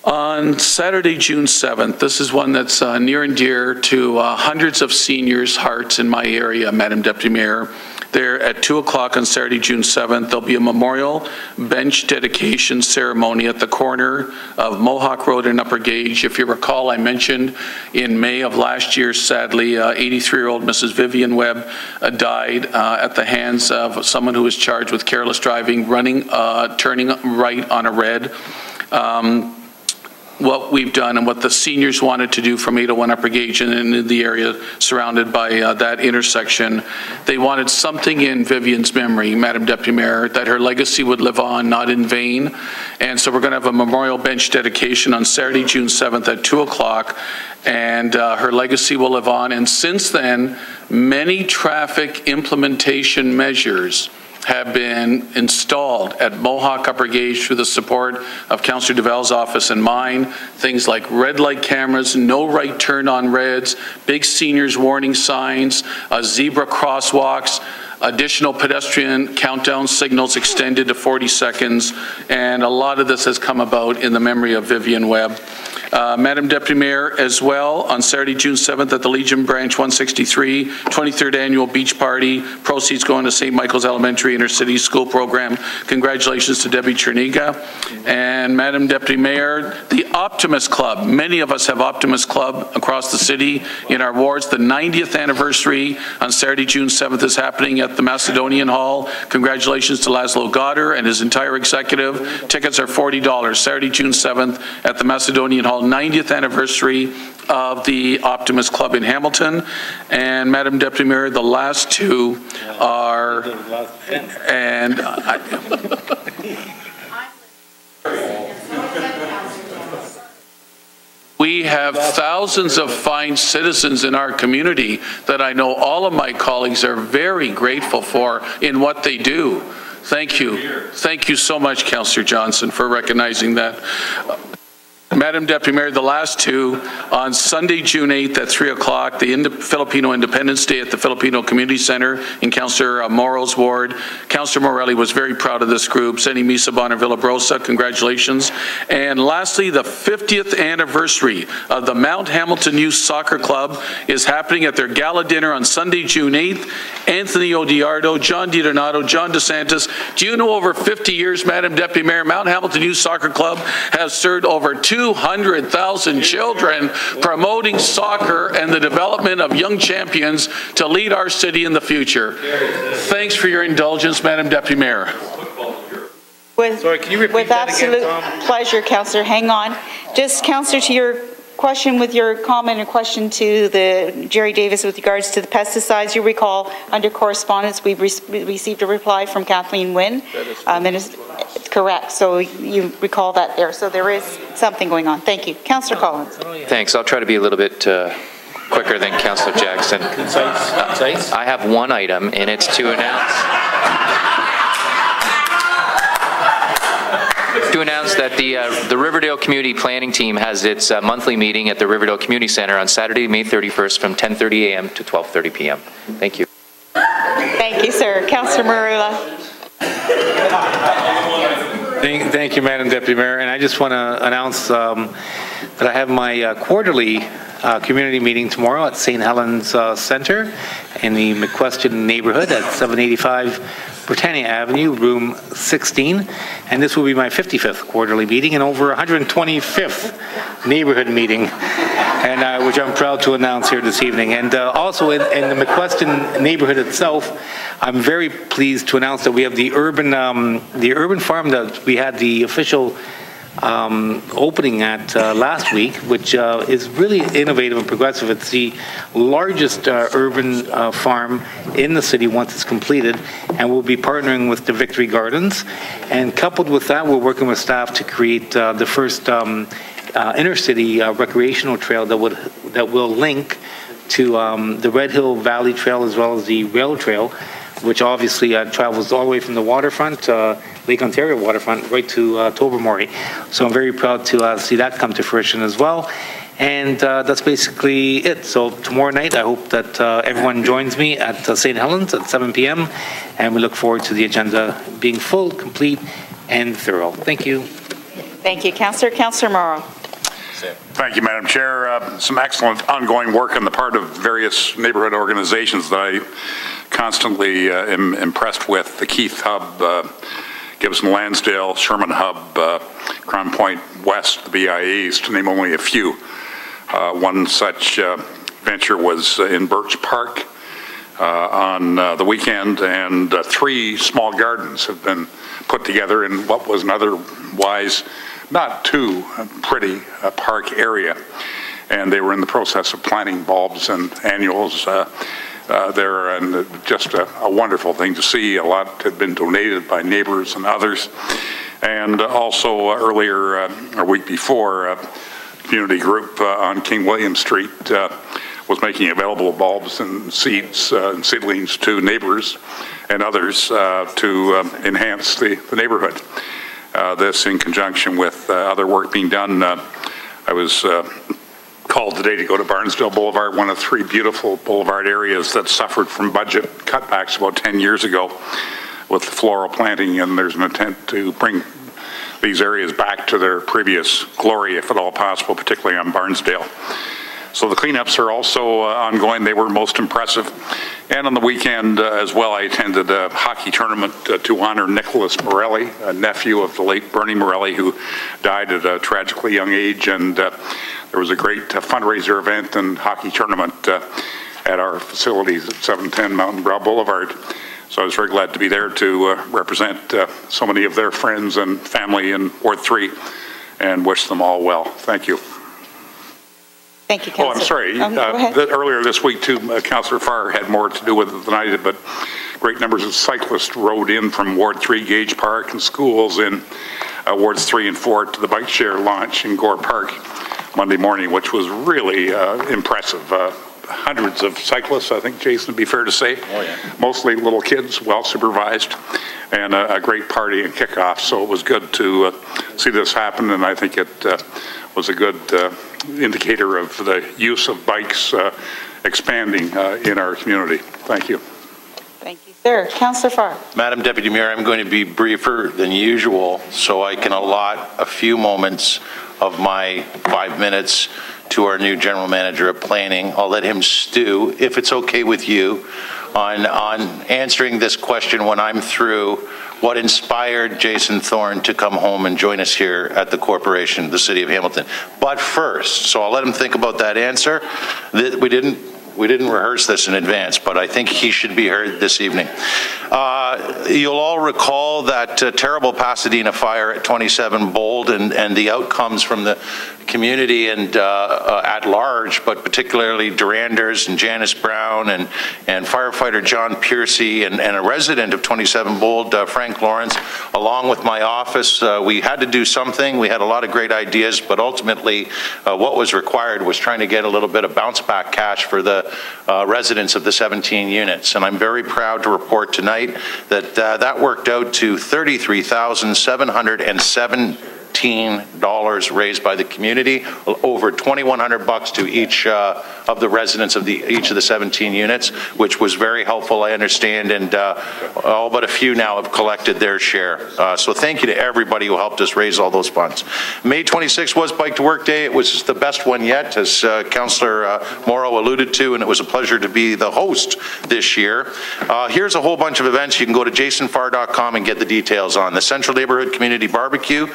On Saturday, June 7th, this is one that's near and dear to hundreds of seniors' hearts in my area, Madam Deputy Mayor. There at 2 o'clock on Saturday, June 7th, there'll be a memorial bench dedication ceremony at the corner of Mohawk Road and Upper Gage. If you recall, I mentioned in May of last year, sadly, 83-year-old Mrs. Vivian Webb died at the hands of someone who was charged with careless driving, turning right on a red. What we've done and what the seniors wanted to do from 801 Upper Gage and in the area surrounded by that intersection, they wanted something in Vivian's memory, Madam Deputy Mayor, that her legacy would live on, not in vain. And so we're going to have a memorial bench dedication on Saturday, June 7th at 2 o'clock, and her legacy will live on. And since then, many traffic implementation measures have been installed at Mohawk Upper Gage through the support of Councillor DeVal's office and mine. Things like red light cameras, no right turn on reds, big seniors warning signs, zebra crosswalks, additional pedestrian countdown signals extended to 40 seconds, and a lot of this has come about in the memory of Vivian Webb. Madam Deputy Mayor, as well, on Saturday, June 7th at the Legion Branch 163, 23rd Annual Beach Party, proceeds going to St. Michael's Elementary Inter-City School Program. Congratulations to Debbie Cherniga. And Madam Deputy Mayor, the Optimist Club. Many of us have Optimist Club across the city in our wards. The 90th anniversary on Saturday, June 7th is happening at the Macedonian Hall. Congratulations to Laszlo Goddard and his entire executive. Tickets are $40. Saturday, June 7th at the Macedonian Hall, 90th anniversary of the Optimist Club in Hamilton. And Madam Deputy Mayor, the last two are, and we have thousands of fine citizens in our community that I know all of my colleagues are very grateful for in what they do. Thank you. Thank you so much, Councillor Johnson, for recognizing that. Madam Deputy Mayor, the last two, on Sunday, June 8th at 3 o'clock, the Filipino Independence Day at the Filipino Community Center in Councillor Morrow's ward. Councillor Morelli was very proud of this group. Sending Misa Bonner Villabrosa, congratulations. And lastly, the 50th anniversary of the Mount Hamilton Youth Soccer Club is happening at their gala dinner on Sunday, June 8th. Anthony Odiardo, John DiDonato, John DeSantis. Do you know over 50 years, Madam Deputy Mayor, Mount Hamilton Youth Soccer Club has served over 2 200,000 children, promoting soccer and the development of young champions to lead our city in the future. Thanks for your indulgence, Madam Deputy Mayor. With absolute pleasure, Councillor. Hang on. Just, Councillor, to your question with your comment and question to the Jerry Davis with regards to the pesticides, you recall under correspondence we received a reply from Kathleen Wynne. It's correct. So you recall that there. So there is something going on. Thank you. Councillor Collins. Thanks. I'll try to be a little bit quicker than Councillor Jackson. Concise. I have one item, and it's to announce that the Riverdale Community Planning Team has its monthly meeting at the Riverdale Community Center on Saturday, May 31st from 10:30 a.m. to 12:30 p.m. Thank you. Thank you, sir. Councillor Marula. Thank you, Madam Deputy Mayor. And I just want to announce that I have my quarterly community meeting tomorrow at St. Helens Center in the McQuestion neighborhood at 785 Britannia Avenue, room 16. And this will be my 55th quarterly meeting and over 125th neighborhood meeting, and which I'm proud to announce here this evening. And also in the McQuestion neighborhood itself, I'm very pleased to announce that we have the urban farm that we had the official opening at last week, which is really innovative and progressive. It's the largest urban farm in the city once it's completed, and we'll be partnering with the Victory Gardens. And coupled with that, we're working with staff to create the first inner city recreational trail that will link to the Red Hill Valley Trail as well as the rail trail, which obviously travels all the way from the waterfront, Lake Ontario waterfront, right to Tobermory. So I'm very proud to see that come to fruition as well. And that's basically it. So tomorrow night, I hope that everyone joins me at St. Helens at 7 p.m. And we look forward to the agenda being full, complete, and thorough. Thank you. Thank you, Councillor. Councillor Morrow. Thank you, Madam Chair. Some excellent ongoing work on the part of various neighborhood organizations that I constantly am impressed with. The Keith Hub, Gibson Lansdale, Sherman Hub, Crown Point West, the BIAs, to name only a few. One such venture was in Birch Park on the weekend, and 3 small gardens have been put together in what was an otherwise not too pretty park area. And they were in the process of planting bulbs and annuals there, and just a wonderful thing to see. A lot had been donated by neighbors and others. And also earlier, a week before, a community group on King William Street was making available bulbs and seeds and seedlings to neighbors and others to enhance the neighborhood. This in conjunction with other work being done. I was called today to go to Barnesdale Boulevard, one of 3 beautiful boulevard areas that suffered from budget cutbacks about 10 years ago with the floral planting, and there's an intent to bring these areas back to their previous glory, if at all possible, particularly on Barnesdale. So the cleanups are also ongoing. They were most impressive. And on the weekend as well, I attended a hockey tournament to honor Nicholas Morelli, a nephew of the late Bernie Morelli, who died at a tragically young age. And there was a great fundraiser event and hockey tournament at our facilities at 710 Mountain Brow Boulevard. So I was very glad to be there to represent so many of their friends and family in Ward 3 and wish them all well. Thank you. Thank you, Councillor. Oh, I'm sorry. Go ahead. Earlier this week, too, Councillor Farr had more to do with it than I did, but great numbers of cyclists rode in from Ward 3 Gage Park and schools in Wards 3 and 4 to the bike share launch in Gore Park Monday morning, which was really impressive. Hundreds of cyclists, I think, Jason, would be fair to say. Oh, yeah. Mostly little kids, well supervised, and a great party and kickoff. So it was good to see this happen, and I think it was a good indicator of the use of bikes expanding in our community. Thank you. Thank you, sir. Councillor Farr. Madam Deputy Mayor, I'm going to be briefer than usual, so I can allot a few moments of my 5 minutes to our new General Manager of Planning. I'll let him stew, if it's okay with you, on answering this question when I'm through what inspired Jason Thorne to come home and join us here at the corporation, the City of Hamilton. But first, so I'll let him think about that answer. We didn't rehearse this in advance, but I think he should be heard this evening. You'll all recall that terrible Pasadena fire at 27 Bold and the outcomes from the community and at large, but particularly Duranders and Janice Brown and firefighter John Piercy and a resident of 27 Bold, Frank Lawrence, along with my office. We had to do something. We had a lot of great ideas, but ultimately what was required was trying to get a little bit of bounce back cash for the residents of the 17 units. And I'm very proud to report tonight that that worked out to $33,717 raised by the community, over $2,100 to each of the residents of each of the 17 units, which was very helpful, I understand, and all but a few now have collected their share. So thank you to everybody who helped us raise all those funds. May 26th was Bike to Work Day. It was the best one yet, as Councillor Morrow alluded to, and it was a pleasure to be the host this year. Here's a whole bunch of events. You can go to jasonfarr.com and get the details on. The Central Neighborhood Community Barbecue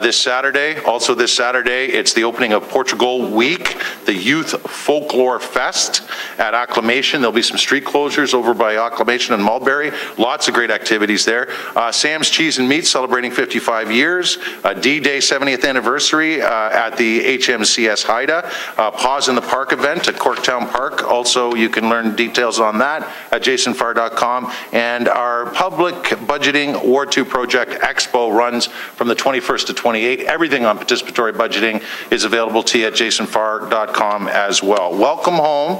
this Saturday. Also this Saturday, it's the opening of Portugal Week, the Youth Folklore Fest at Acclamation. There'll be some street closures over by Acclamation and Mulberry. Lots of great activities there. Sam's Cheese and Meat celebrating 55 years. D-Day 70th anniversary at the HMCS Haida. Pause in the Park event at Corktown Park. Also, you can learn details on that at jasonfarr.com. And our Public Budgeting Ward 2 Project Expo runs from the 21st to 28. Everything on participatory budgeting is available to you at jasonfarr.com as well. Welcome home,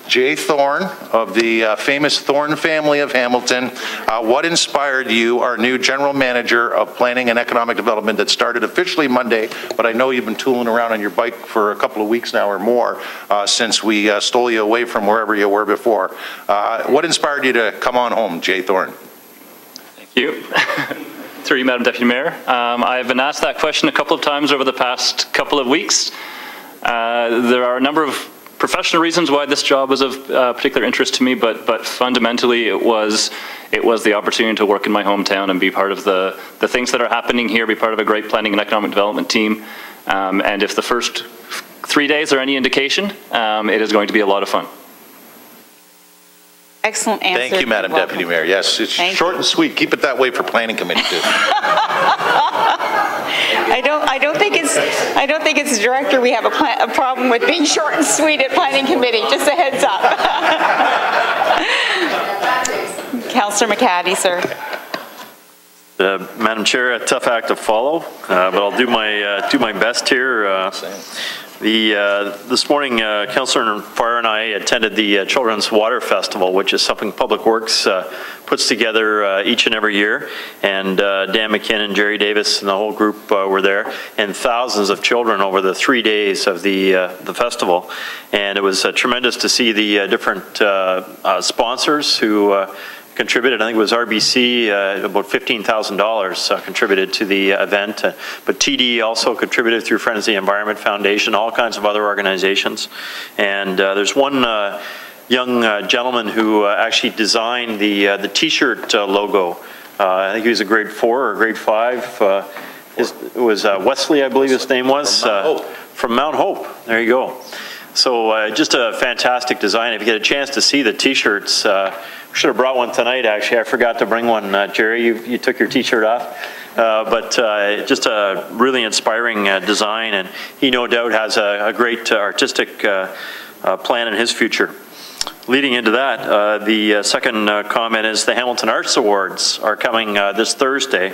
Jay Thorne of the famous Thorne family of Hamilton. What inspired you, our new General Manager of Planning and Economic Development that started officially Monday, but I know you've been tooling around on your bike for a couple of weeks now or more since we stole you away from wherever you were before. What inspired you to come on home, Jay Thorne? Thank you. Through you, Madam Deputy Mayor. I've been asked that question a couple of times over the past couple of weeks. There are a number of professional reasons why this job was of particular interest to me, but fundamentally it was the opportunity to work in my hometown and be part of the things that are happening here, be part of a great planning and economic development team. And if the first 3 days are any indication, it is going to be a lot of fun. Excellent answer. Thank you, Madam Deputy Mayor. Yes, it's short and sweet. Keep it that way for Planning Committee too. I don't think it's the director we have a problem with being short and sweet at Planning Committee. Just a heads up. Councillor McCaddy, sir. Madam Chair, a tough act to follow, but I'll do my best here. This morning, Councillor Farr and I attended the Children's Water Festival, which is something Public Works puts together each and every year. And Dan McKinnon, Jerry Davis, and the whole group were there, and thousands of children over the 3 days of the festival. And it was tremendous to see the different sponsors who contributed. I think it was RBC, about $15,000 contributed to the event. But TD also contributed through Friends of the Environment Foundation, all kinds of other organizations. And there's one young gentleman who actually designed the T-shirt logo. I think he was a grade 4 or grade 5. It was Wesley, I believe his name was. From Mount Hope. There you go. So just a fantastic design. If you get a chance to see the T-shirts, we should have brought one tonight, actually. I forgot to bring one. Jerry, you took your T-shirt off. But just a really inspiring design, and he no doubt has a great artistic plan in his future. Leading into that, the second comment is the Hamilton Arts Awards are coming this Thursday.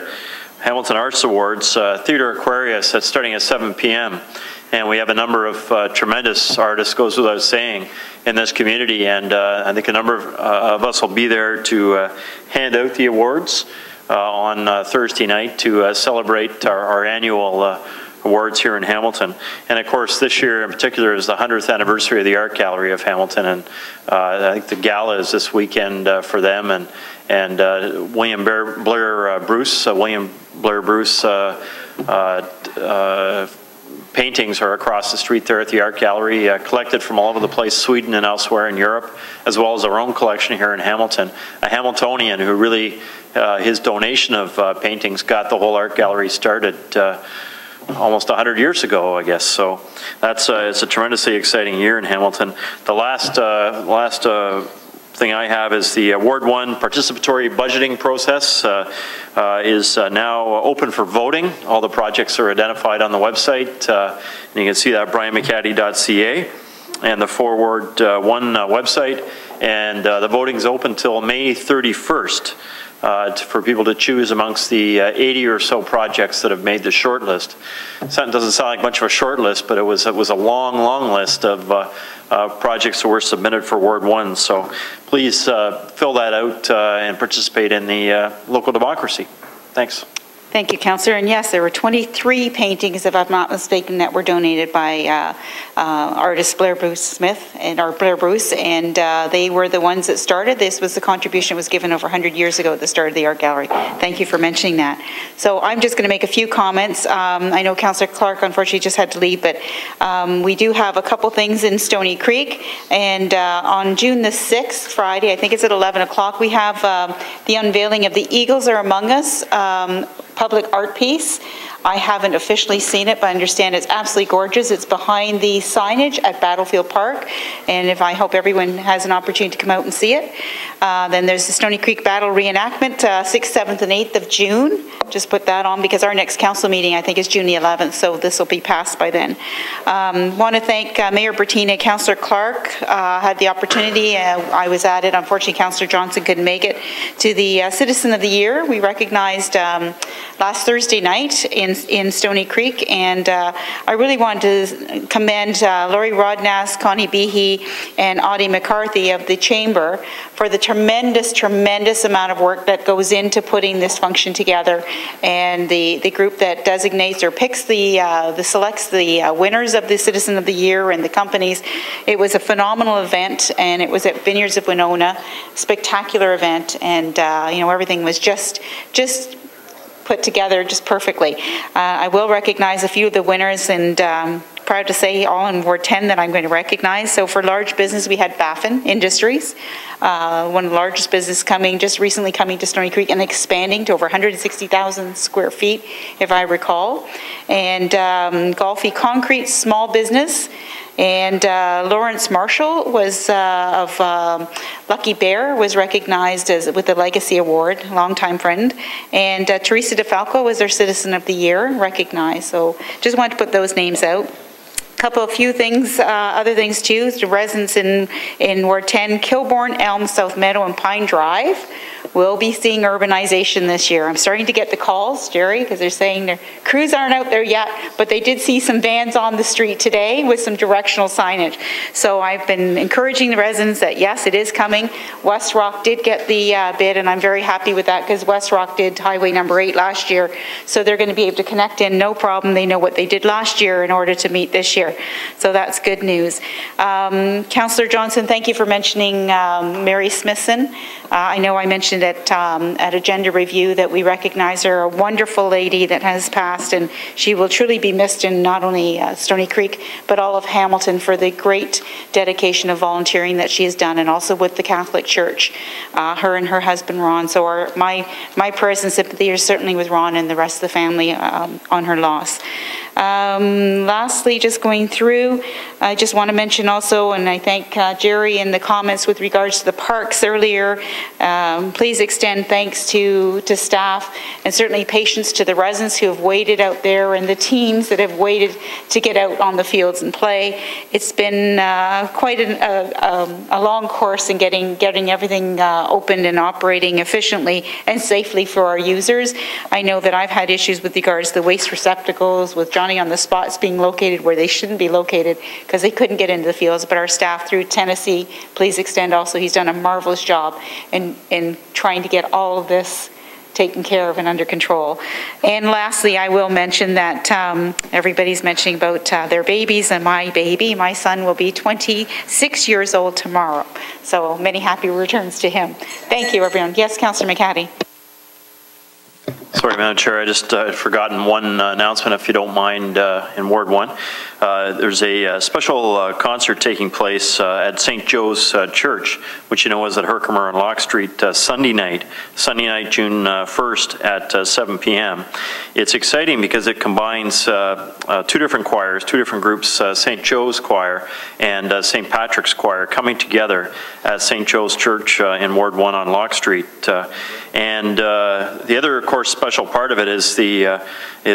Hamilton Arts Awards, Theatre Aquarius, that's starting at 7 p.m. And we have a number of tremendous artists, goes without saying, in this community. And I think a number of us will be there to hand out the awards on Thursday night to celebrate our annual awards here in Hamilton. And of course, this year in particular is the 100th anniversary of the Art Gallery of Hamilton. And I think the gala is this weekend for them. And William Blair Bruce paintings are across the street there at the Art Gallery, collected from all over the place, Sweden and elsewhere in Europe, as well as our own collection here in Hamilton. A Hamiltonian who really, his donation of paintings got the whole Art Gallery started almost 100 years ago, I guess. So that's it's a tremendously exciting year in Hamilton. The last thing I have is the Ward 1 participatory budgeting process is now open for voting. All the projects are identified on the website, and you can see that at brianmccaddy.ca and the Ward 1 website. And the voting's open till May 31st. For people to choose amongst the 80 or so projects that have made the short list. It doesn't sound like much of a short list, but it was a long list of projects that were submitted for Ward 1. So please fill that out and participate in the local democracy. Thanks. Thank you, Councillor. And yes, there were 23 paintings, if I'm not mistaken, that were donated by artist Blair Bruce Smith and Blair Bruce, and they were the ones that started. This was the contribution was given over 100 years ago at the start of the Art Gallery. Thank you for mentioning that. So I'm just going to make a few comments. I know Councillor Clark unfortunately just had to leave, but we do have a couple things in Stoney Creek, and on June the 6th, Friday, I think it's at 11 o'clock, we have the unveiling of The Eagles Are Among Us public art piece. I haven't officially seen it, but I understand it's absolutely gorgeous. It's behind the signage at Battlefield Park, and I hope everyone has an opportunity to come out and see it. Then there's the Stoney Creek Battle reenactment, 6th, 7th, and 8th of June. Just put that on because our next council meeting, I think, is June the 11th, so this will be passed by then. Want to thank Mayor Bertina. Councillor Clark had the opportunity. I was at it. Unfortunately, Councillor Johnson couldn't make it. To the Citizen of the Year, we recognized last Thursday night in Stoney Creek, and I really want to commend Laurie Rodnass, Connie Behe, and Audie McCarthy of the Chamber for the tremendous amount of work that goes into putting this function together, and the group that designates or picks selects the winners of the Citizen of the Year and the companies. It was a phenomenal event, and it was at Vineyards of Winona, spectacular event, and everything was just put together just perfectly. I will recognize a few of the winners, and proud to say all in Ward 10 that I'm going to recognize. So for large business, we had Baffin Industries, one of the largest businesses just recently coming to Stoney Creek and expanding to over 160,000 square feet, if I recall. And Golfy Concrete, small business. And Lawrence Marshall was of Lucky Bear was recognized with the Legacy Award, longtime friend. And Teresa DeFalco was their Citizen of the Year, recognized. So just wanted to put those names out. Few things, other things too. The residents in Ward 10, Kilbourne, Elm, South Meadow, and Pine Drive will be seeing urbanization this year. I'm starting to get the calls, Jerry, because they're saying their crews aren't out there yet, but they did see some vans on the street today with some directional signage. So I've been encouraging the residents that yes, it is coming. West Rock did get the bid, and I'm very happy with that because West Rock did Highway number 8 last year. So they're going to be able to connect in, no problem. They know what they did last year in order to meet this year. So that's good news. Councillor Johnson, thank you for mentioning Mary Smithson. I know I mentioned at Agenda Review that we recognize her, a wonderful lady that has passed, and she will truly be missed in not only Stoney Creek, but all of Hamilton for the great dedication of volunteering that she has done, and also with the Catholic Church, her and her husband Ron. So my prayers and sympathy are certainly with Ron and the rest of the family on her loss. Lastly, just going through, I just want to mention also, and I thank Jerry in the comments with regards to the parks earlier. Please extend thanks to staff and certainly patience to the residents who have waited out there and the teams that have waited to get out on the fields and play. It's been quite a long course in getting everything opened and operating efficiently and safely for our users. I know that I've had issues with regards to the waste receptacles, with Johnny on the spots being located where they shouldn't be located because they couldn't get into the fields, but our staff through Tennessee, please extend also, he's done a marvelous job in trying to get all of this taken care of and under control. And lastly, I will mention that everybody's mentioning about their babies, and my son will be 26 years old tomorrow. So many happy returns to him. Thank you, everyone. Yes, Councillor McCaddy. Sorry, Madam Chair, I just had forgotten one announcement, if you don't mind, in Ward 1. There's a special concert taking place at St. Joe's Church, which you know is at Herkimer and Locke Street, Sunday night, June 1st at 7 p.m. It's exciting because it combines two different choirs, two different groups, St. Joe's Choir and St. Patrick's Choir, coming together at St. Joe's Church in Ward 1 on Locke Street. And the other, of course, special part of it is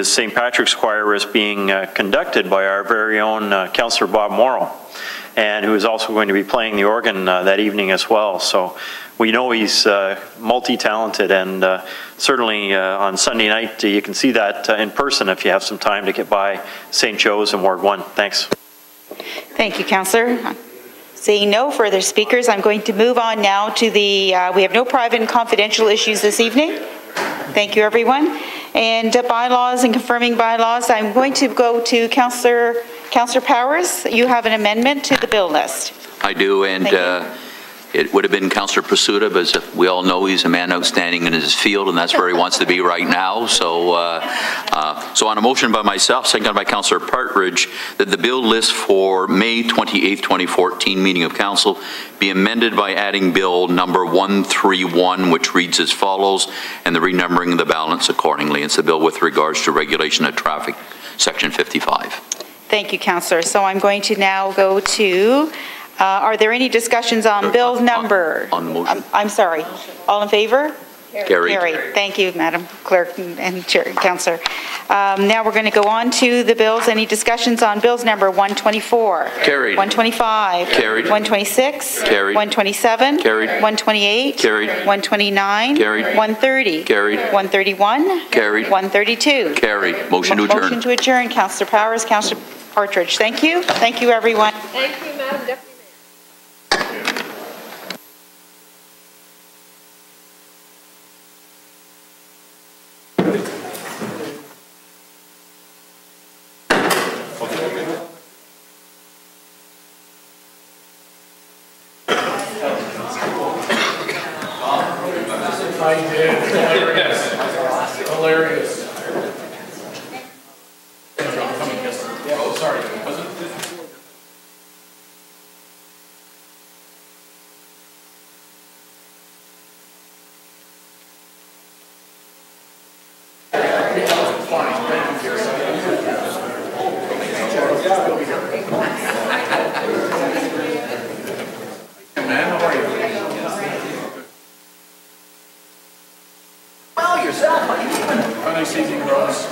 St. Patrick's Choir is being conducted by our very own Councillor Bob Morrow, and who is also going to be playing the organ that evening as well. So we know he's multi-talented, and certainly on Sunday night you can see that in person if you have some time to get by St. Joe's in Ward 1. Thanks. Thank you, Councillor. Seeing no further speakers, I'm going to move on now to the, we have no private and confidential issues this evening. Thank you, everyone. And bylaws and confirming bylaws, I'm going to go to Councillor Powers. You have an amendment to the bill list. I do, and it would have been Councillor Pursuta, but as we all know, he's a man outstanding in his field, and that's where he wants to be right now. So, so on a motion by myself, seconded by Councillor Partridge, that the bill list for May 28th, 2014 meeting of Council be amended by adding bill number 131, which reads as follows, and the renumbering of the balance accordingly. It's a bill with regards to regulation of traffic, Section 55. Thank you, Councillor. So I'm going to now go to, are there any discussions on bill number? On the motion. I'm sorry. All in favor? Carried. Carried. Thank you, Madam Clerk and Chair, Councillor. Now we're going to go on to the bills. Any discussions on bills number 124? Carried. 125? Carried. 126? Carried. 127? Carried. 128? Carried. 129? Carried. 130? Carried. 131? Carried. 132? Carried. Motion to adjourn. Motion to adjourn. Councillor Powers, Councillor Partridge. Thank you. Thank you, everyone. Thank you, Madam Deputy. I did. Hilarious. Hilarious. Oh, sorry. Was it? Yourself, how you doing? Nice evening, Rose.